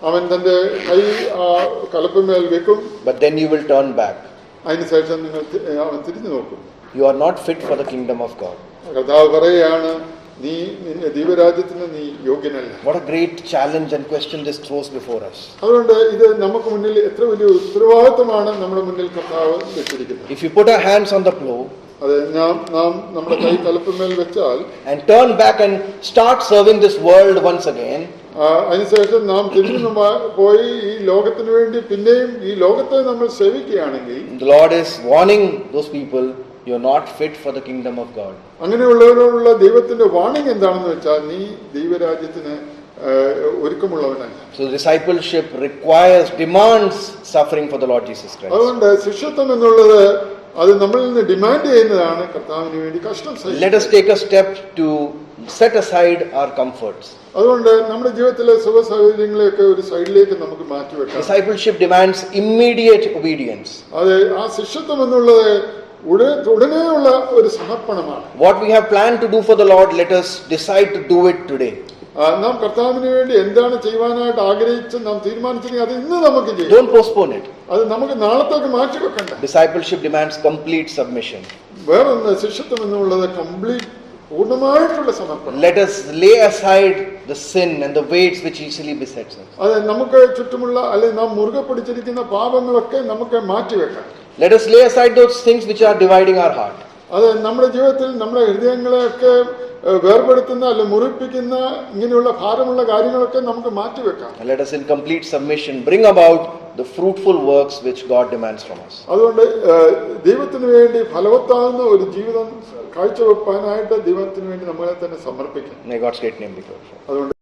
അവൻ തന്റെ കൈ കലപ്പുമേൽ വെക്കും. But then you will turn back. അതിനുശേഷം അവൻ തിരിഞ്ഞു നോക്കും. You are not fit for the kingdom of God. കർത്താവ് പറയുകയാണ്, നീ നിന്റെ ദൈവരാജ്യത്തിന് നീ യോഗ്യനല്ല. What a great challenge and question this throws before us. അതുകൊണ്ട് ഇത് നമുക്ക് മുന്നിൽ എത്ര വലിയ ഉത്തരവാദിത്വമാണ് നമ്മുടെ മുന്നിൽ കർത്താവ് വെച്ചിരിക്കുന്നത്. If you put our hands on the plow, അതെ, നാം നമ്മുടെ കൈ കലപ്പുമേൽ വെച്ചാൽ and turn back and start serving this world once again, അതിനുശേഷം നാം തിരിഞ്ഞു പോയി ഈ ലോകത്തിന് വേണ്ടി പിന്നെയും ഈ ലോകത്തെ നമ്മൾ സേവിക്കുകയാണെങ്കിൽ, the Lord is warning those people, you are not fit for the kingdom of God. അങ്ങനെയുള്ളവരോടുള്ള ദൈവത്തിന്റെ വാണിംഗ് എന്താണെന്ന് വെച്ചാൽ നീ ദൈവരാജ്യത്തിന് ഒരുക്കമുള്ളവനല്ല. So discipleship demands suffering for the Lord Jesus Christ. അതുകൊണ്ട് ശിഷ്യത്വം എന്നുള്ളത് അത് നമ്മളിൽ നിന്ന് ഡിമാൻഡ് ചെയ്യുന്നതാണ് കർത്താവിന് വേണ്ടി കഷ്ടം സഹിക്കുക. Let us take a step to set aside our comforts. അതുകൊണ്ട് നമ്മുടെ ജീവിതത്തിലെ സുഖ സൗകര്യങ്ങളെയൊക്കെ ഒരു സൈഡിലേക്ക് നമുക്ക് മാറ്റിവെക്കാം. Discipleship demands immediate obedience. അതെ, ആ ശിഷ്യത്വം എന്നുള്ളത് ഉടനെയുള്ള ഒരു സമർപ്പണമാണ്. What we have planned to do for the Lord, let us decide to do it today. നാം കർത്താവിന് വേണ്ടി എന്താണ് ചെയ്യുവാനായിട്ട് ആഗ്രഹിച്ച് നാം തീരുമാനിച്ചെങ്കിൽ അത് ഇന്ന് നമുക്ക് ചെയ്യാം. Don't postpone it. അത് നമുക്ക് നാളത്തേക്ക് മാറ്റി വെക്കണ്ട. Discipleship demands complete submission. വേറൊന്ന്, ശിഷ്യത്വം എന്നുള്ളത് പൂർണ്ണമായിട്ടുള്ള സമർപ്പണം. Let us lay aside the sin and the weights which easily besets us. അത് നമുക്ക് ചുറ്റുമുള്ള അല്ലെങ്കിൽ നാം മുറുകെ പിടിച്ചിരിക്കുന്ന പാപങ്ങളൊക്കെ നമുക്ക് മാറ്റിവെക്കാം. Let us lay aside those things which are dividing our heart. അത് നമ്മുടെ ജീവിതത്തിൽ നമ്മുടെ ഹൃദയങ്ങളെയൊക്കെ വേർപെടുത്തുന്ന അല്ലെ മുറിപ്പിക്കുന്ന ഇങ്ങനെയുള്ള ഭാരമുള്ള കാര്യങ്ങളൊക്കെ നമുക്ക് മാറ്റിവെക്കാം. And let us in complete submission bring about the fruitful works which God demands from us. അതുകൊണ്ട് ദൈവത്തിന് വേണ്ടി ഫലവത്താകുന്ന ഒരു ജീവിതം കാഴ്ചവെപ്പാനായിട്ട് ദൈവത്തിന് വേണ്ടി നമ്മളെ തന്നെ സമർപ്പിക്കാം. May God's great name be glorified. അതുകൊണ്ട്